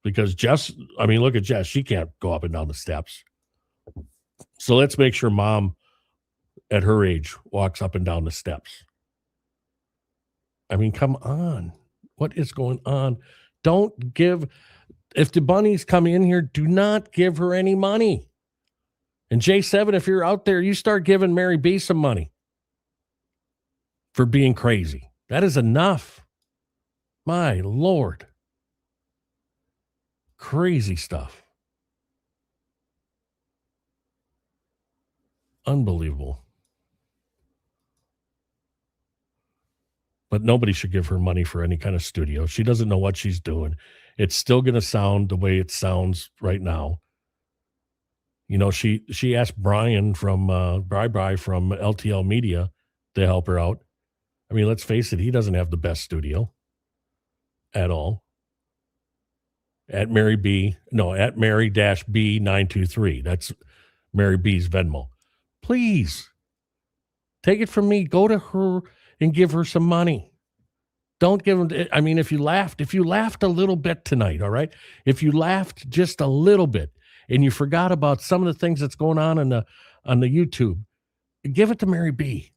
Because Jess, look at Jess. She can't go up and down the steps. So let's make sure mom at her age walks up and down the steps. I mean, come on. What is going on? Don't give, if the bunnies come in here, do not give her any money. And J7, if you're out there, you start giving Mary B some money for being crazy. That is enough. My Lord. Crazy stuff. Unbelievable. But nobody should give her money for any kind of studio. She doesn't know what she's doing. It's still going to sound the way it sounds right now. She asked Brian from Bri from LTL Media to help her out. I mean, let's face it, he doesn't have the best studio at all. At Mary-B923. That's Mary B's Venmo. Please take it from me. Go to her and give her some money. Don't give them. If you laughed a little bit tonight, all right? If you laughed just a little bit and you forgot about some of the things that's going on the YouTube, give it to Mary B,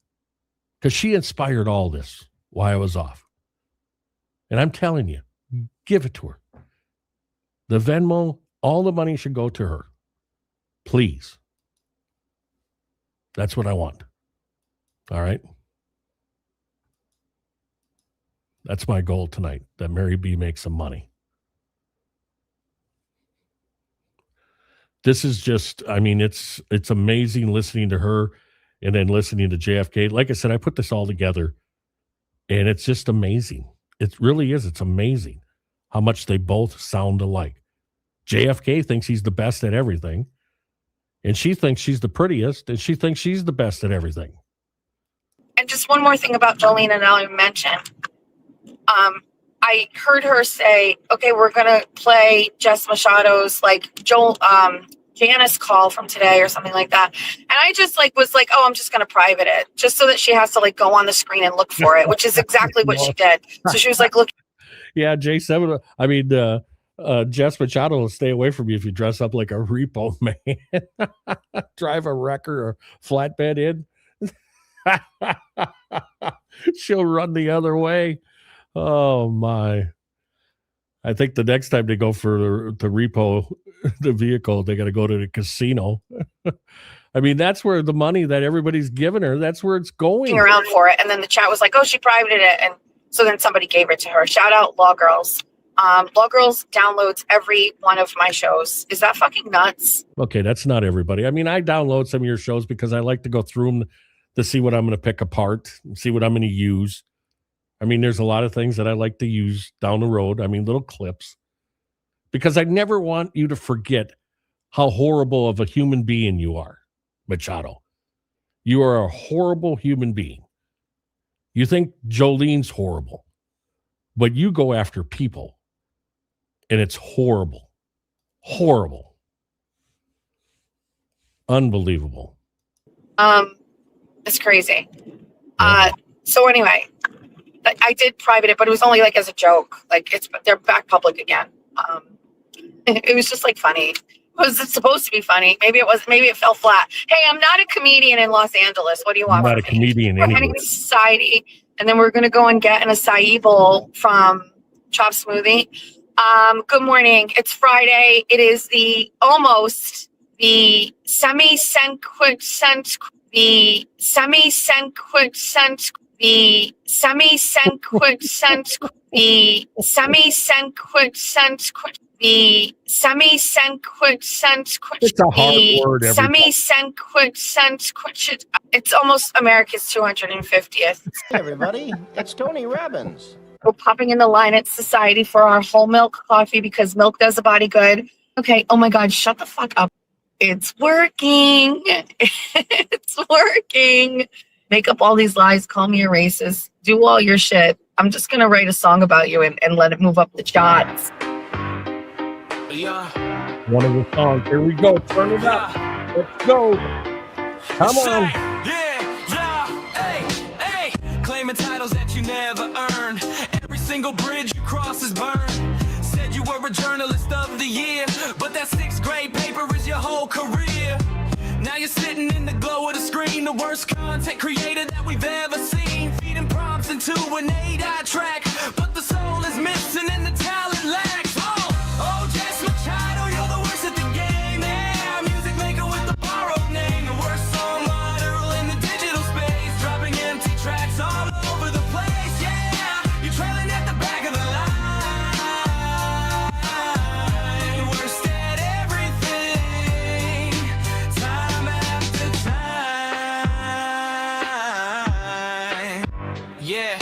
because she inspired all this while I was off. And I'm telling you, give it to her. The Venmo, all the money should go to her. Please. That's what I want. All right? That's my goal tonight, that Mary B makes some money. This is just, it's amazing listening to her and then listening to JFK. Like I said, I put this all together, and it's just amazing. It really is. It's amazing how much they both sound alike. JFK thinks he's the best at everything, and she thinks she's the prettiest, and she thinks she's the best at everything. And just one more thing about Jolene, and I'll mention. I heard her say, okay, we're going to play Jess Machado's, Janice call from today or something like that. And I just like was like, oh, I'm just going to private it just so that she has to like go on the screen and look for it, which is exactly what she did. So she was like, look. Yeah, J7. I mean, Jess Machado will stay away from you if you dress up like a repo man. Drive a wrecker or flatbed in. She'll run the other way. Oh my. I think the next time they go for the repo the vehicle, they got to go to the casino. I mean, that's where the money that everybody's giving her, that's where it's going. Around for it. And then the chat was like, oh, she privated it. And so then somebody gave it to her. Shout out Law Girls. Law Girls downloads every one of my shows. Is that fucking nuts? Okay, that's not everybody. I mean, I download some of your shows because I like to go through them to see what I'm going to pick apart, see what I'm going to use. I mean, there's a lot of things that I like to use down the road. I mean, little clips. Because I never want you to forget how horrible of a human being you are, Machado. You are a horrible human being. You think Jolene's horrible, but you go after people, and it's horrible. Horrible. Unbelievable. It's crazy. So anyway, I did private it, but it was only like as a joke. Like they're back public again. It was just like funny. Was it supposed to be funny? Maybe it was. Maybe it fell flat. Hey, I'm not a comedian in Los Angeles. What do you want? I'm not a comedian anyway. We're heading to society, and then we're going to go and get an acai bowl from Chop Smoothie. Good morning. It's Friday. It is the It's a hard word. It's almost America's 250th. Hey, everybody, it's Tony Robbins. We're popping in the line at Society for our whole milk coffee because milk does the body good. Okay. Oh my God. Shut the fuck up. It's working. It's working. Make up all these lies. Call me a racist. Do all your shit. I'm just going to write a song about you and let it move up the charts. Yeah. One of the songs. Here we go. Turn it up. Let's go. Come on. Hey. Claiming titles that you never earned. Every single bridge you cross is burned. Said you were a journalist of the year, but that 6th grade paper is your whole career. Now you're sitting in the glow of the screen, the worst content creator that we've ever seen. Feeding prompts into an 8-eye track, but the soul is missing and the talent lacks. Oh, Jess Machado, you're the worst at the game. Yeah, music maker with the borrowed name, the worst songwriter in the digital space, dropping empty tracks all over the place. Yeah, you're trailing at the back of the line, worst at everything, time after time. Yeah,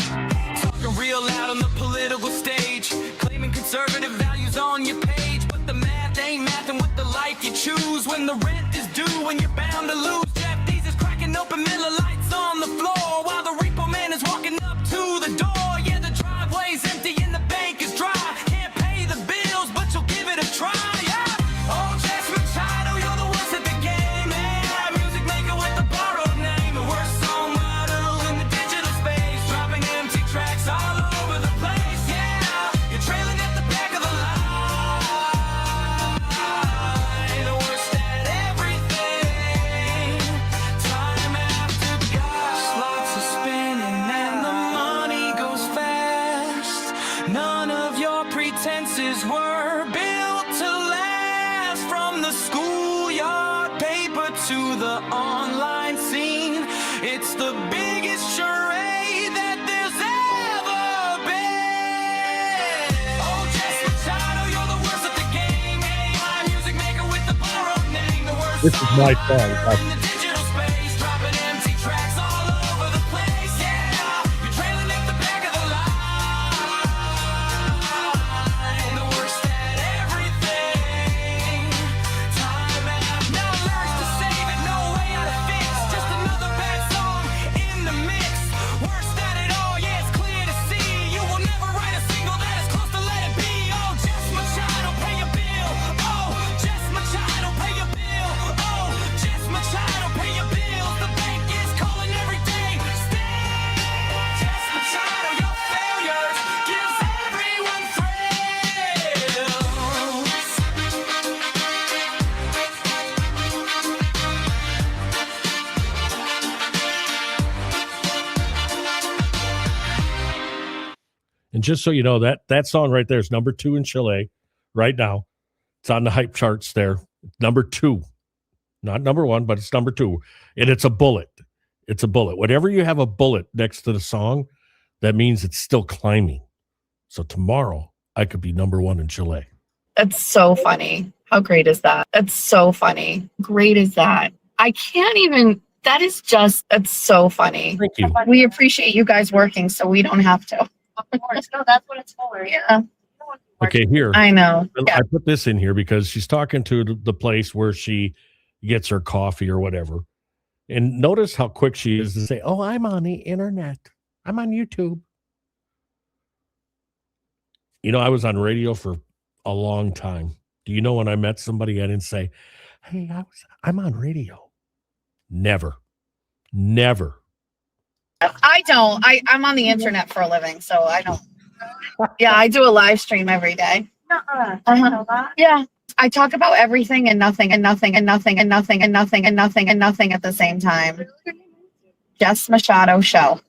talking real loud on the political stage, claiming conservative values on your page, but the math ain't mathing with the life you choose. When the rent is due and you're bound to lose, Jeff Dees is cracking open Miller Lights on the floor while the repo man is walking up to the door. Yeah, the driveway's empty and the bank is dry. Can't pay the bills, but you'll give it a try. Yeah. Oh, Jess Machado, you're the worst at the game. Yeah, music maker with the borrowed name, the worst songwriter in the digital space, dropping empty tracks all over the place. Yeah, you're trailing at the back of the line, the worst at everything, time after God. Slots are spinning and the money goes fast. None of your pretenses were built to last. From the schoolyard paper to the online scene, it's the biggest charade that there's ever been. Oh, Jess Machado, you're the worst at the game. My music maker with the borrowed name, the worst This is my song. in the digital space, dropping empty tracks all over the place. Yeah, you're trailing at the back of the line, the worst at everything, time after. No lyrics to save it, no way out of fix, just another bad song in the mix. Worst at it all, yeah, it's clear to see. You will never write a single that is close to let it be. Oh, Jess Machado, pay your bill. Oh, Jess Machado, pay your bill. just so you know, that song right there is number 2 in Chile right now. It's on the hype charts there. Number 2. Not number 1, but it's number 2. And it's a bullet. It's a bullet. Whenever you have a bullet next to the song, that means it's still climbing. So tomorrow, I could be number 1 in Chile. That's so funny. How great is that? That's so funny. Great is that? I can't even, that is just, it's so funny. Thank you. We appreciate you guys working so we don't have to. Of course. No, that's what it's for. Yeah. Okay, here. I know. I put this in here because she's talking to the place where she gets her coffee or whatever. And notice how quick she is to say, oh, I'm on the internet. I'm on YouTube. You know, I was on radio for a long time. Do you know when I met somebody, I didn't say, hey, I'm on radio. Never. I don't. I'm on the internet for a living, so I don't. Yeah, I do a live stream every day. Yeah. I talk about everything and nothing and nothing and nothing and nothing and nothing and nothing and nothing at the same time. Jess Machado Show.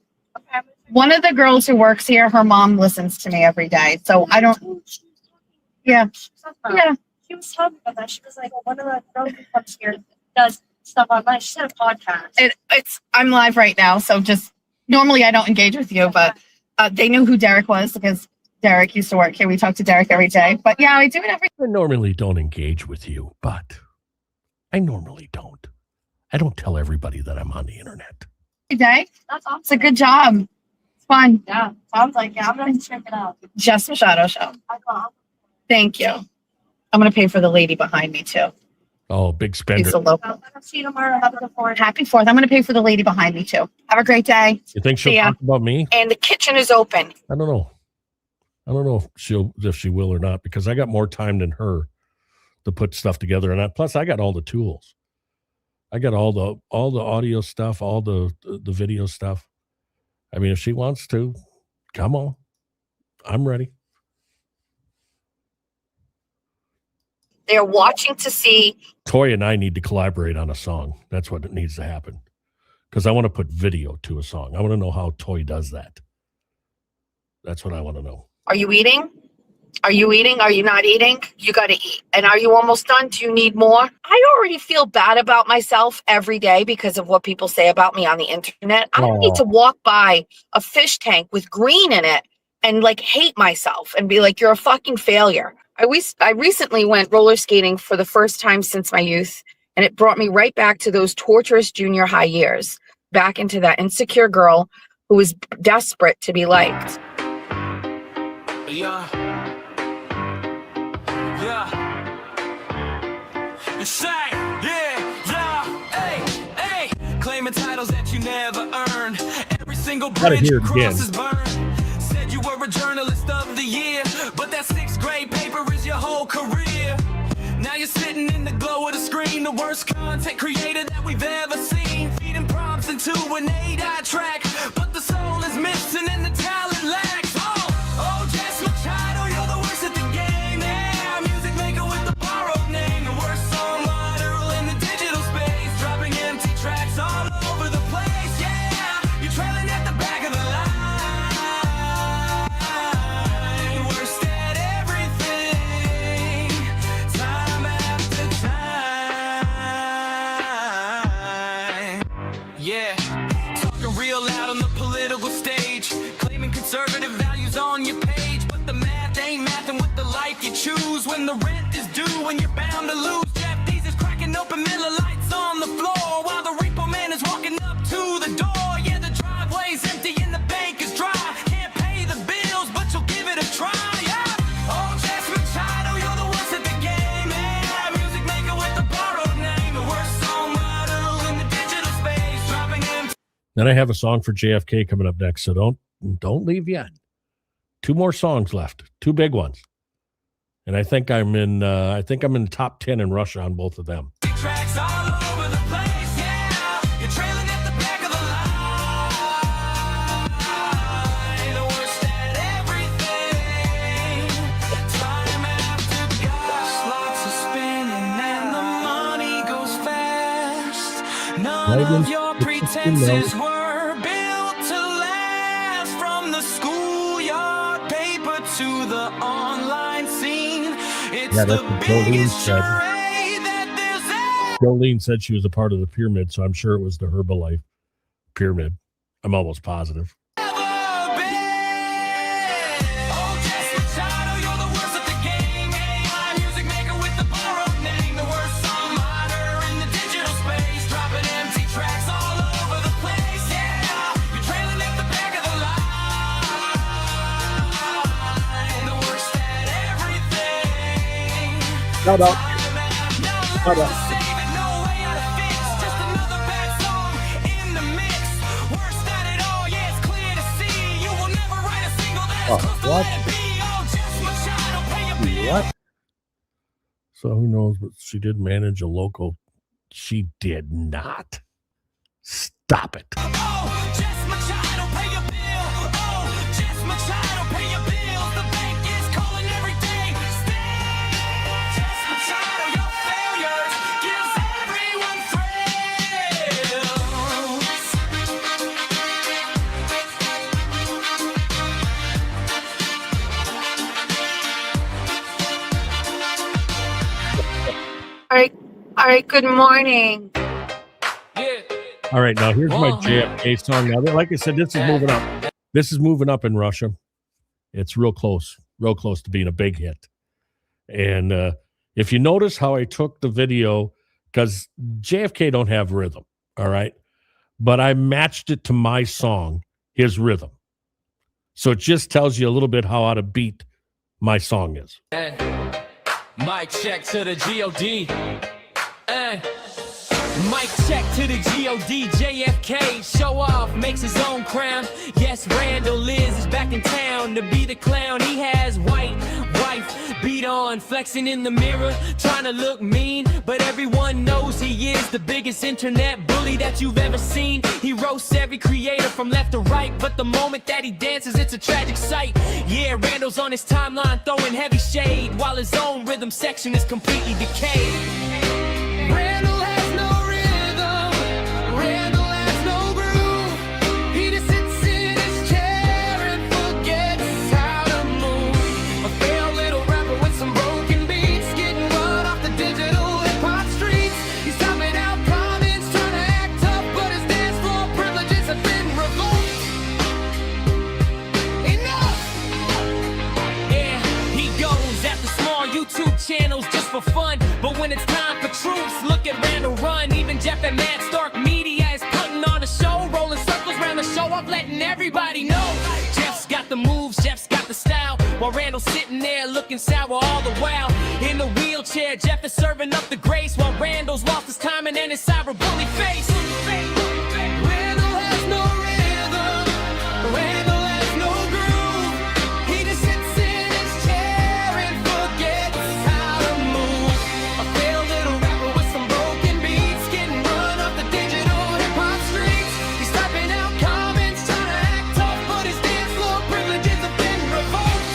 One of the girls who works here, her mom listens to me every day. So I don't. Yeah. Yeah. She was talking about that. She was like, well, one of the girls who comes here does stuff online. She said a podcast. I'm live right now. So just normally I don't engage with you, but they knew who Derek was because Derek used to work here. We talk to Derek every day. But yeah, I do it every. I normally don't engage with you, but I normally don't. I don't tell everybody that I'm on the internet. Day. That's awesome. It's a good job. It's fun. Yeah, sounds like it. I'm going to check it out. Jess Machado Show. Thank you. I'm going to pay for the lady behind me too. Oh, big spender. She's a local. I'll see you tomorrow. Have a good Fourth. Happy 4th. I'm going to pay for the lady behind me too. Have a great day. You think she'll See ya. talk about me? And the kitchen is open. I don't know. I don't know if she will or not, because I got more time than her to put stuff together. And plus I got all the tools. I got all the audio stuff, all the video stuff. I mean, if she wants to, come on. I'm ready. They're watching to see. Toy and I need to collaborate on a song. That's what it needs to happen. Because I want to put video to a song. I want to know how Toy does that. That's what I want to know. Are you eating? Are you eating? Are you not eating? You got to eat. And are you almost done? Do you need more? I already feel bad about myself every day because of what people say about me on the internet. I don't need to walk by a fish tank with green in it and like hate myself and be like, you're a fucking failure. I recently went roller skating for the first time since my youth, and it brought me right back to those torturous junior high years, back into that insecure girl who was desperate to be liked. Yeah. Say, hey. Claiming titles that you never earned. Every single bridge you cross is burned. Said you were a journalist of the year, but that 6th grade paper is your whole career. Now you're sitting in the glow of the screen, the worst content creator that we've ever seen. Feeding prompts into an 8-eye track, but the soul is missing and the talent lacks. Oh, Jess Machado, you're the worst at the game. Yeah, music maker with the borrowed name, the worst songwriter in the digital space, dropping empty tracks all over the place. Yeah, you're trailing at the back of the line, worst at everything, time after time. Yeah, talking real loud on the political stage, claiming conservative values on your page, but the math ain't mathing with the life you choose. When the rent is due and you're bound to lose, Jeff Dees is cracking open Miller Lights on the floor while the repo man is walking up to the door. Yeah, the driveway's empty and the bank is dry. Can't pay the bills, but you'll give it a try. Yeah. Oh, Jess Machado, you're the worst at the game. Yeah, music maker with the borrowed name, the worst songwriter in the digital space, dropping empty. Then I have a song for JFK coming up next, so don't leave yet. 2 more songs left, 2 big ones, and I think I'm in the top 10 in Russia on both of them. Tracks all over the place, yeah. You're trailing at the back of the line, the worst at everything, time after time. Lots of spinning and the money goes fast. None of your pretenses were built to last. From the schoolyard pay online scene. It's Yeah, that's the what Jolene biggest said. charade that there's ever Jolene said she was a part of the pyramid, so I'm sure it was the Herbalife pyramid. I'm almost positive. been. Oh, Jess Machado, you're the worst at the game. A music maker with the borrowed name. The worst songwriter in the digital space. Dropping empty tracks all over the place. Yeah, you're trailing at the back of the line. The worst at everything. Shout out. Shout out. Save it, no way out of fix. Just another bad song in the mix. Worst at it all, yeah, it's clear to see. You will never write a single that's close to what? let it be. Oh, Jess Machado, pay a bill. What? So who knows? But she did manage a local. She did not. Stop it. Oh, Jess Machado, pay a bill. Oh, Jess Machado, pay a bill. The bank is calling every day. Stay. Jess Machado, your failures gives everyone All right, good morning. All right, now here's my JFK song. Now, like I said, this is moving up. This is moving up in Russia. It's real close to being a big hit. And if you notice how I took the video, because JFK don't have rhythm, all right? But I matched it to my song, his rhythm. So it just tells you a little bit how out of beat my song is. Mic check to the G.O.D. Mic check to the G.O.D. JFK. Show off, makes his own crown. Yes, Randall Liz is back in town to be the clown. He has white wife beat on, flexing in the mirror, trying to look mean. But everyone knows he is the biggest internet bully that you've ever seen. He roasts every creator from left to right, but the moment that he dances, it's a tragic sight. Yeah, Randall's on his timeline throwing heavy shade, while his own rhythm section is completely decayed. Randall has no rhythm, Randall has no groove. He just sits in his chair and forgets how to move. A failed little rapper with some broken beats, getting run off the digital hip-hop streets. He's typing out comments, trying to act tough, but his dance floor privileges have been revoked. Enough! Yeah, he goes after small YouTube channels just for fun, but when it's time for truths, look at Randall run. Even Jeff at Madstork Media is putting on a show, rolling circles around the show up, letting everybody know Jeff's got the moves, Jeff's got the style, while Randall's sitting there looking sour all the while. In the wheelchair, Jeff is serving up the grace, while Randall's lost his timing and his cyberbully face. Randall has no rhythm, Randall has no groove. He just sits in his chair and forgets how to move. A failed little rapper with some broken beats, getting run off the digital hip-hop streets. He's typing out comments, trying to act tough, but his dance floor privileges have been revoked.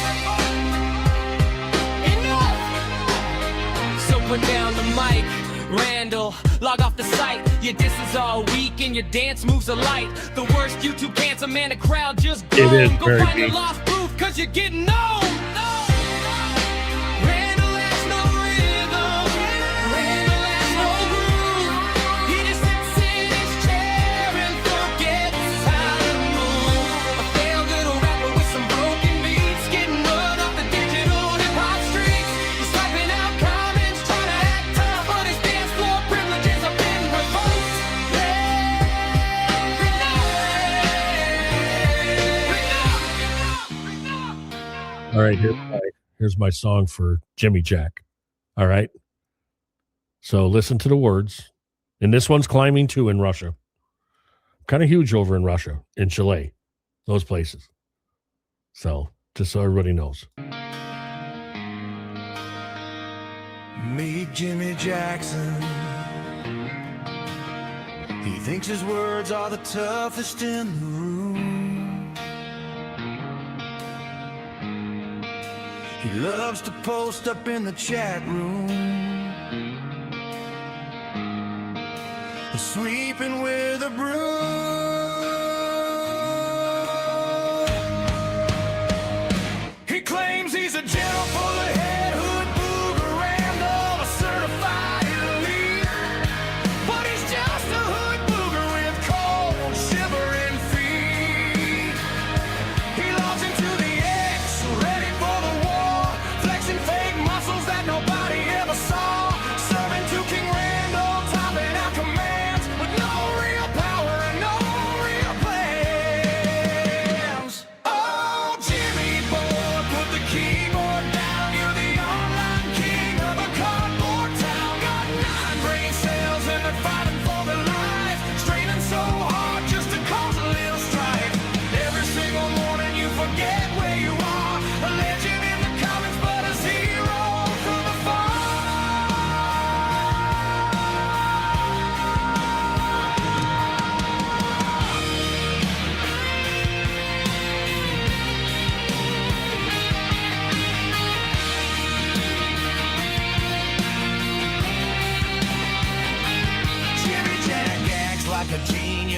Enough! So put down the mic, Randall, log off the site. Your disses all weak and your dance moves are light. The worst YouTube cancer, man, the crowd just It is grown. Go very find your deep. lost proof, cause you're getting old. Randall has no rhythm, Randall has no groove. He just sits in his chair and forgets how to move. A failed little rapper with some broken beats, getting run off the digital hip-hop streets. He's typing out comments, trying to act tough, but his dance floor privileges have been revoked. All right, here's my song for Jimmy Jack. All right. So listen to the words. And this one's climbing too in Russia. Kind of huge over in Russia, in Chile, those places. So just so everybody knows. Meet Jimmy Jackson. He thinks his words are the toughest in the room. He loves to post up in the chat room, sweeping with a broom. He claims he's a general.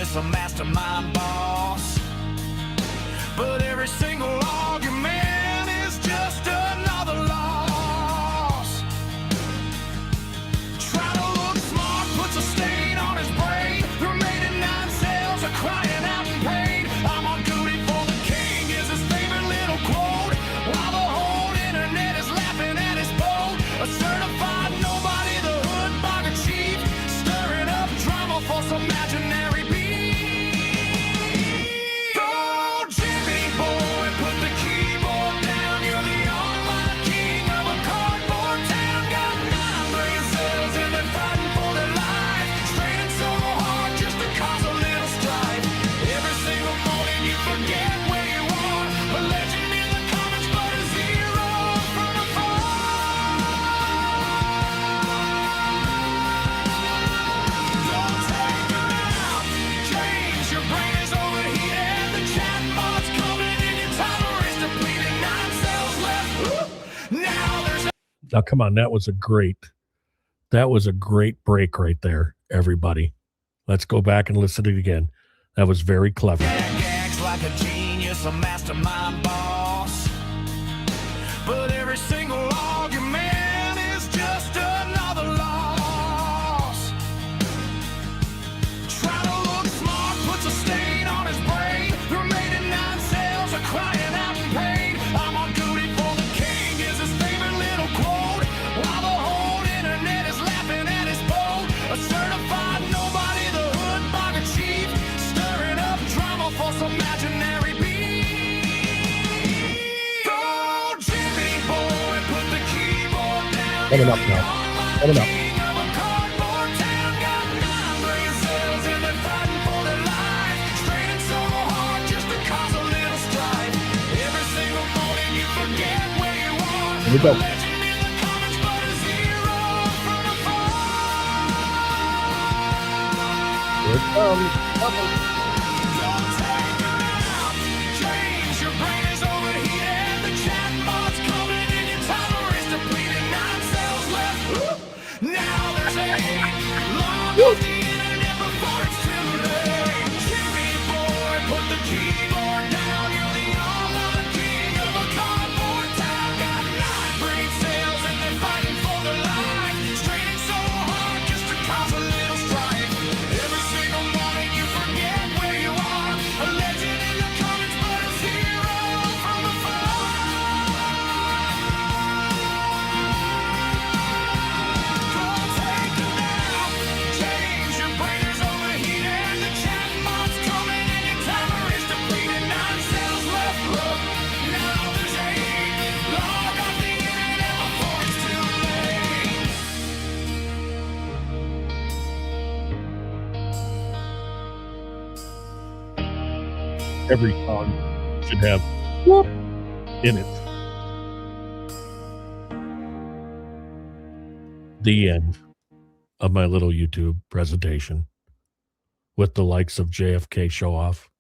genius, a mastermind boss. But every single argument is just another loss. Try to look smart, puts a stain on his brain. The remaining 9 cells are crying out in pain. I'm on duty for the king is his favorite little quote. While the whole internet is laughing at his boat. A certified nobody, the hood bugger chief, stirring up drama for some imaginary beef. Oh, Jimmy boy, put the keyboard down. You're the online king of a cardboard town. Got 9 brain cells and they're fighting for their life. Straining so hard just to cause a little strife. Every single morning you forget where you are. A legend in the comments, but a zero from afar. Don't take her out, James. Your brain is overheated. The chatbot's coming and your timer is depleted. 9 cells left. Now there's Now, come on. That was a great break right there, everybody. Let's go back and listen to it again. That was very clever. gags like a genius, a mastermind boss. But every single argument is just another loss. Try to look smart, puts a stain on his brain. The remaining 9 cells are crying out in pain. I'm on duty for the king is his favorite little quote. While the whole internet is laughing at his boat. A certified nobody, the hood bugger chief, stirring up drama for some imaginary beef. Oh, Jimmy boy, put the keyboard down. Let him up now. Let him up. King of a cardboard town. Got 9 brain cells and they're fighting for their life. Straining so hard just to cause a little strife. Every single morning you forget where you are. Here we go. A legend in the comments, but a zero from afar. Here it comes. Don't take her out, James. Your brain is overheated. The chatbot's coming and your timer is depleted. 9 cells left. Now there's 8. Log off the internet before it's too late. Jimmy boy, put the keyboard down. You're the online king of a cardboard town. Got 9 brain cells and they're fighting for their life. Straining so hard just to cause a little strife. Every single morning you forget where you are. A legend in the comments, but a zero from afar. Don't take it out, James. Your brain is overheated. The chatbot's coming and your timer is depleted. 9 cells left. Look, now there's 8. Log off the internet before it's too late. Every song should have whoop in it. The end of my little YouTube presentation with the likes of JFK Show Off,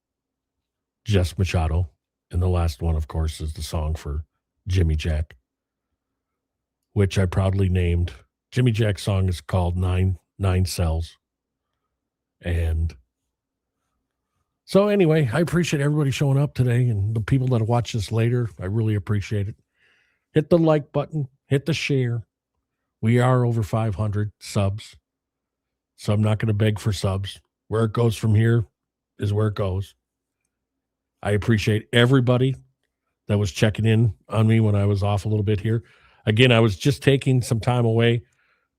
Jess Machado, and the last one, of course, is the song for Jimmy Jack, which I proudly named. Jimmy Jack's song is called Nine Cells. And so anyway, I appreciate everybody showing up today and the people that watch this later. I really appreciate it. Hit the like button, hit the share. We are over 500 subs, so I'm not going to beg for subs. Where it goes from here is where it goes. I appreciate everybody that was checking in on me when I was off a little bit here. Again, I was just taking some time away,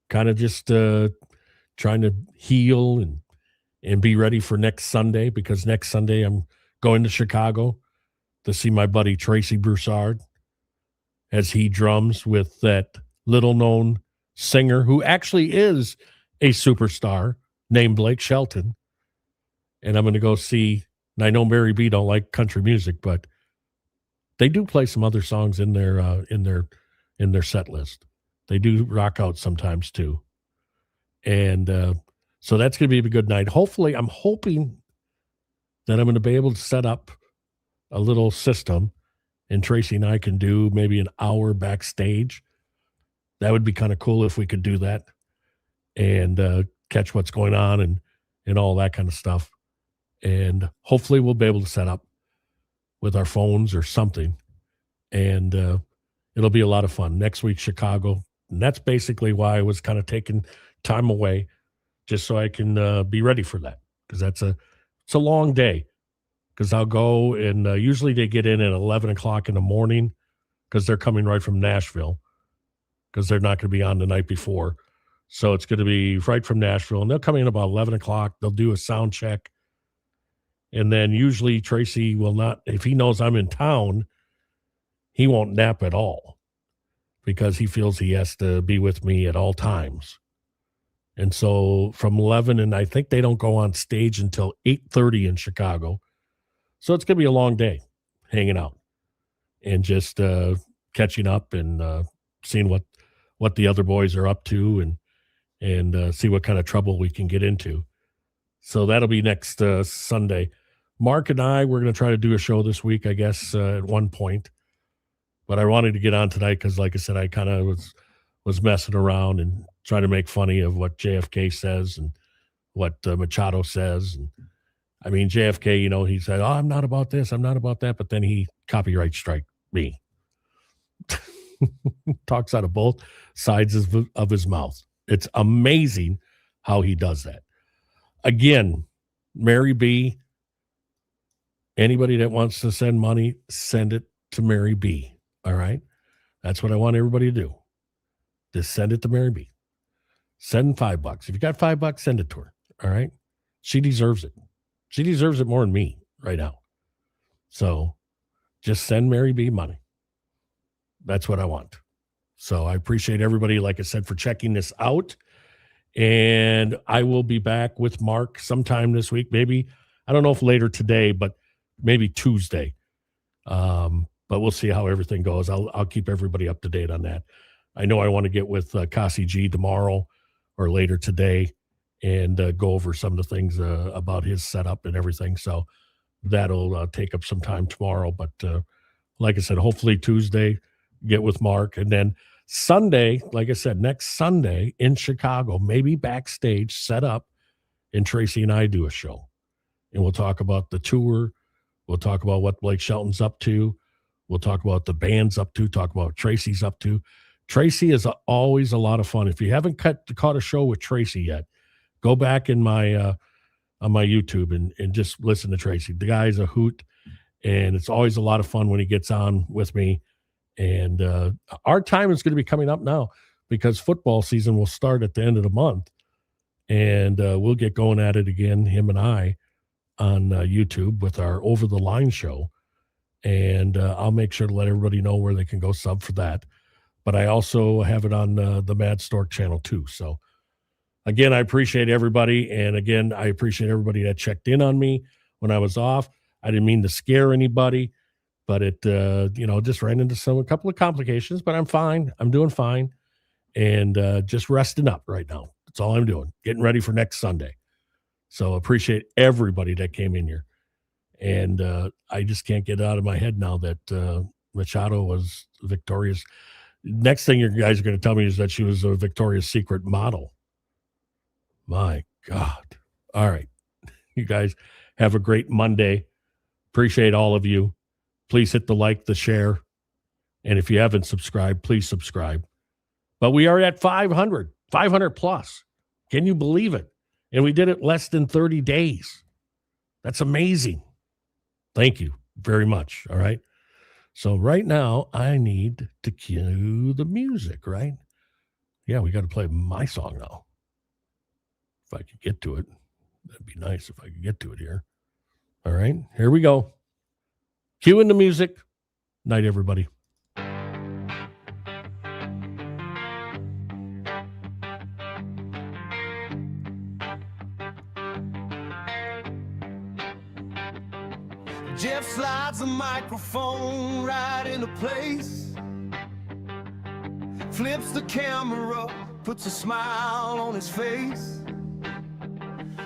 kind of just trying to heal and be ready for next Sunday, because next Sunday I'm going to Chicago to see my buddy Tracy Broussard as he drums with that little-known singer who actually is a superstar named Blake Shelton. And I'm going to go see, and I know Mary B don't like country music, but they do play some other songs in their set list. They do rock out sometimes too. And so that's going to be a good night. Hopefully, I'm hoping that I'm going to be able to set up a little system and Tracy and I can do maybe an hour backstage. That would be kind of cool if we could do that and catch what's going on and all that kind of stuff. and hopefully we'll be able to set up with our phones or something, and it'll be a lot of fun. Next week, Chicago, and that's basically why I was kind of taking time away, just so I can be ready for that, because it's a long day. Because I'll go and usually they get in at 11 o'clock in the morning because they're coming right from Nashville, because they're not going to be on the night before. So it's going to be right from Nashville, and they'll come in about 11 o'clock. They'll do a sound check. And then usually Tracy will not, if he knows I'm in town, he won't nap at all because he feels he has to be with me at all times. And so from 11, and I think they don't go on stage until 8:30 in Chicago. So it's going to be a long day hanging out and just catching up and seeing what the other boys are up to and see what kind of trouble we can get into. So that'll be next Sunday. Mark and I, we're going to try to do a show this week, I guess, at one point. But I wanted to get on tonight because, like I said, I kind of was messing around and trying to make funny of what JFK says and what Machado says. And I mean, JFK, he said, I'm not about this, I'm not about that. But then he copyright strike me. Talks out of both sides of his mouth. It's amazing how he does that. Again, Mary B., anybody that wants to send money, send it to Mary B. All right? That's what I want everybody to do. Just send it to Mary B. Send $5. If you got $5, send it to her. All right? She deserves it. She deserves it more than me right now. So just send Mary B money. That's what I want. So I appreciate everybody, like I said, for checking this out. And I will be back with Mark sometime this week. Maybe, I don't know if later today, but maybe Tuesday. But we'll see how everything goes. I'll keep everybody up to date on that. I know I want to get with Kasi G tomorrow or later today and go over some of the things about his setup and everything. So that'll take up some time tomorrow. But like I said, hopefully Tuesday, get with Mark. And then Sunday, like I said, next Sunday in Chicago, maybe backstage, set up, and Tracy and I do a show. And we'll talk about the tour. We'll talk about what Blake Shelton's up to. We'll talk about what the band's up to, talk about what Tracy's up to. Tracy is always a lot of fun. If you haven't caught a show with Tracy yet, go back in my on my YouTube and just listen to Tracy. The guy's a hoot, and it's always a lot of fun when he gets on with me. And our time is going to be coming up now because football season will start at the end of the month, and we'll get going at it again, him and I, on YouTube with our Over the Line show. And I'll make sure to let everybody know where they can go sub for that. But I also have it on the Madstork channel too. So again, I appreciate everybody. And again, I appreciate everybody that checked in on me when I was off. I didn't mean to scare anybody, but it, just ran into a couple of complications, but I'm fine. I'm doing fine. And just resting up right now. That's all I'm doing. Getting ready for next Sunday. So appreciate everybody that came in here. And I just can't get out of my head now that Machado was Victoria's. Next thing you guys are going to tell me is that she was a Victoria's Secret model. My God. All right. You guys have a great Monday. Appreciate all of you. Please hit the like, the share. And if you haven't subscribed, please subscribe. But we are at 500 plus. Can you believe it? And we did it less than 30 days. That's amazing. Thank you very much. All right. So right now I need to cue the music, right? Yeah, we got to play my song now. If I could get to it, that'd be nice if I could get to it here. All right, here we go. Cueing the music. Night, everybody. Jeff slides the microphone right into place, flips the camera, puts a smile on his face.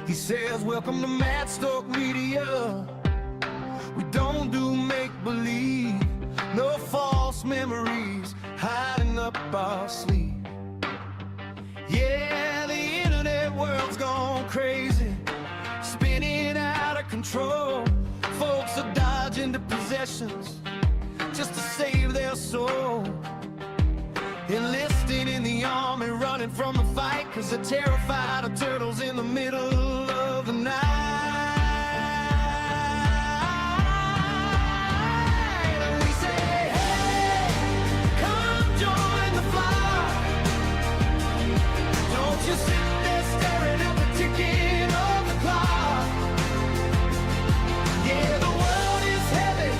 He says, welcome to Madstork Media. We don't do make-believe, no false memories hiding up our sleeve. Yeah, the internet world's gone crazy, spinning out of control. questions just to save their soul. Enlisting in the army, running from the fight, cause they're terrified of turtles in the middle of the night. And we say, hey, come join the flock. Don't you sit there staring at the ticking of the clock. Yeah, the world is heavy,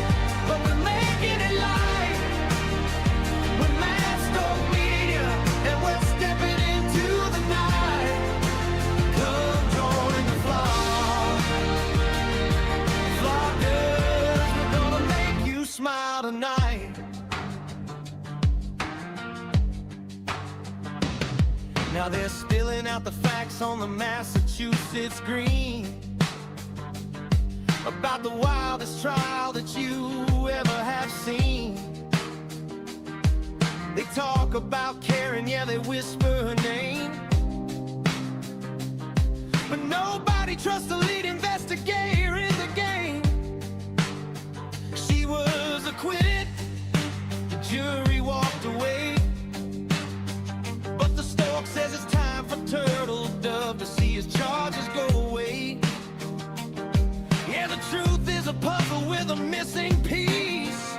but we're making it light. We're Madstork Media, and we're stepping into the night. Come join the flock. Flockers, we're gonna make you smile tonight. Now they're spilling out the facts on the Massachusetts Green about the wildest trial that you ever have seen. They talk about Karen, yeah, they whisper her name, but nobody trusts the lead investigator in the game. She was acquitted, the jury walked away, but the stork says it's time for Turtle Dove to see his charges go away. Yeah, the truth is a puzzle with a missing piece,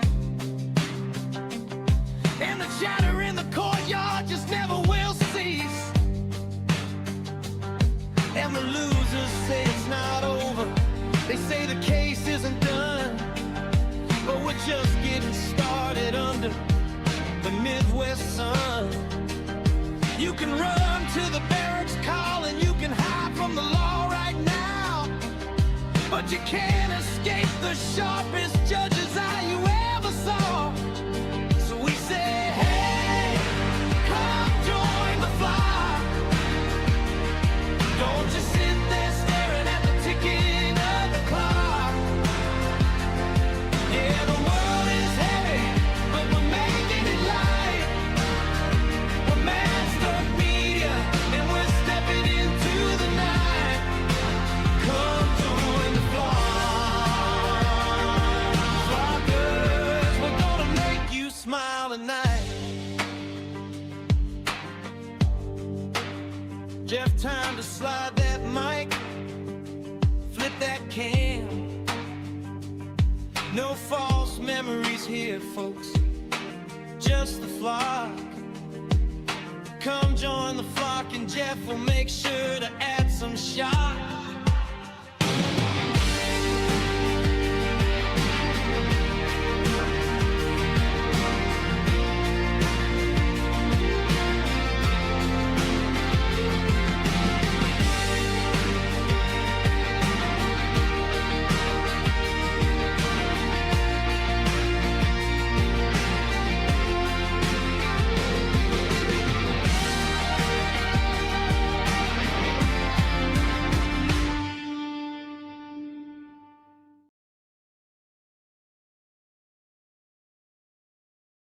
and the chatter in the courtyard just never will cease. And the losers say it's not over. They say the case isn't done, but we're just getting started under the Midwest sun. You can run to the barracks call, and you can hide from the law right now, but you can't escape the sharpest judge's eye you ever saw. So we say, hey, come join the flock. Don't just sit there staring at the ticking of the clock. Yeah, the world is heavy, but we're making it light. We're Madstork Media, and we're stepping into the night. Come join the flock. Flockers, we're gonna make you smile tonight. Jeff, time to slide that mic, flip that cam. No false memories here, folks, just the flock. Come join the flock, and Jeff will make sure to add some shock.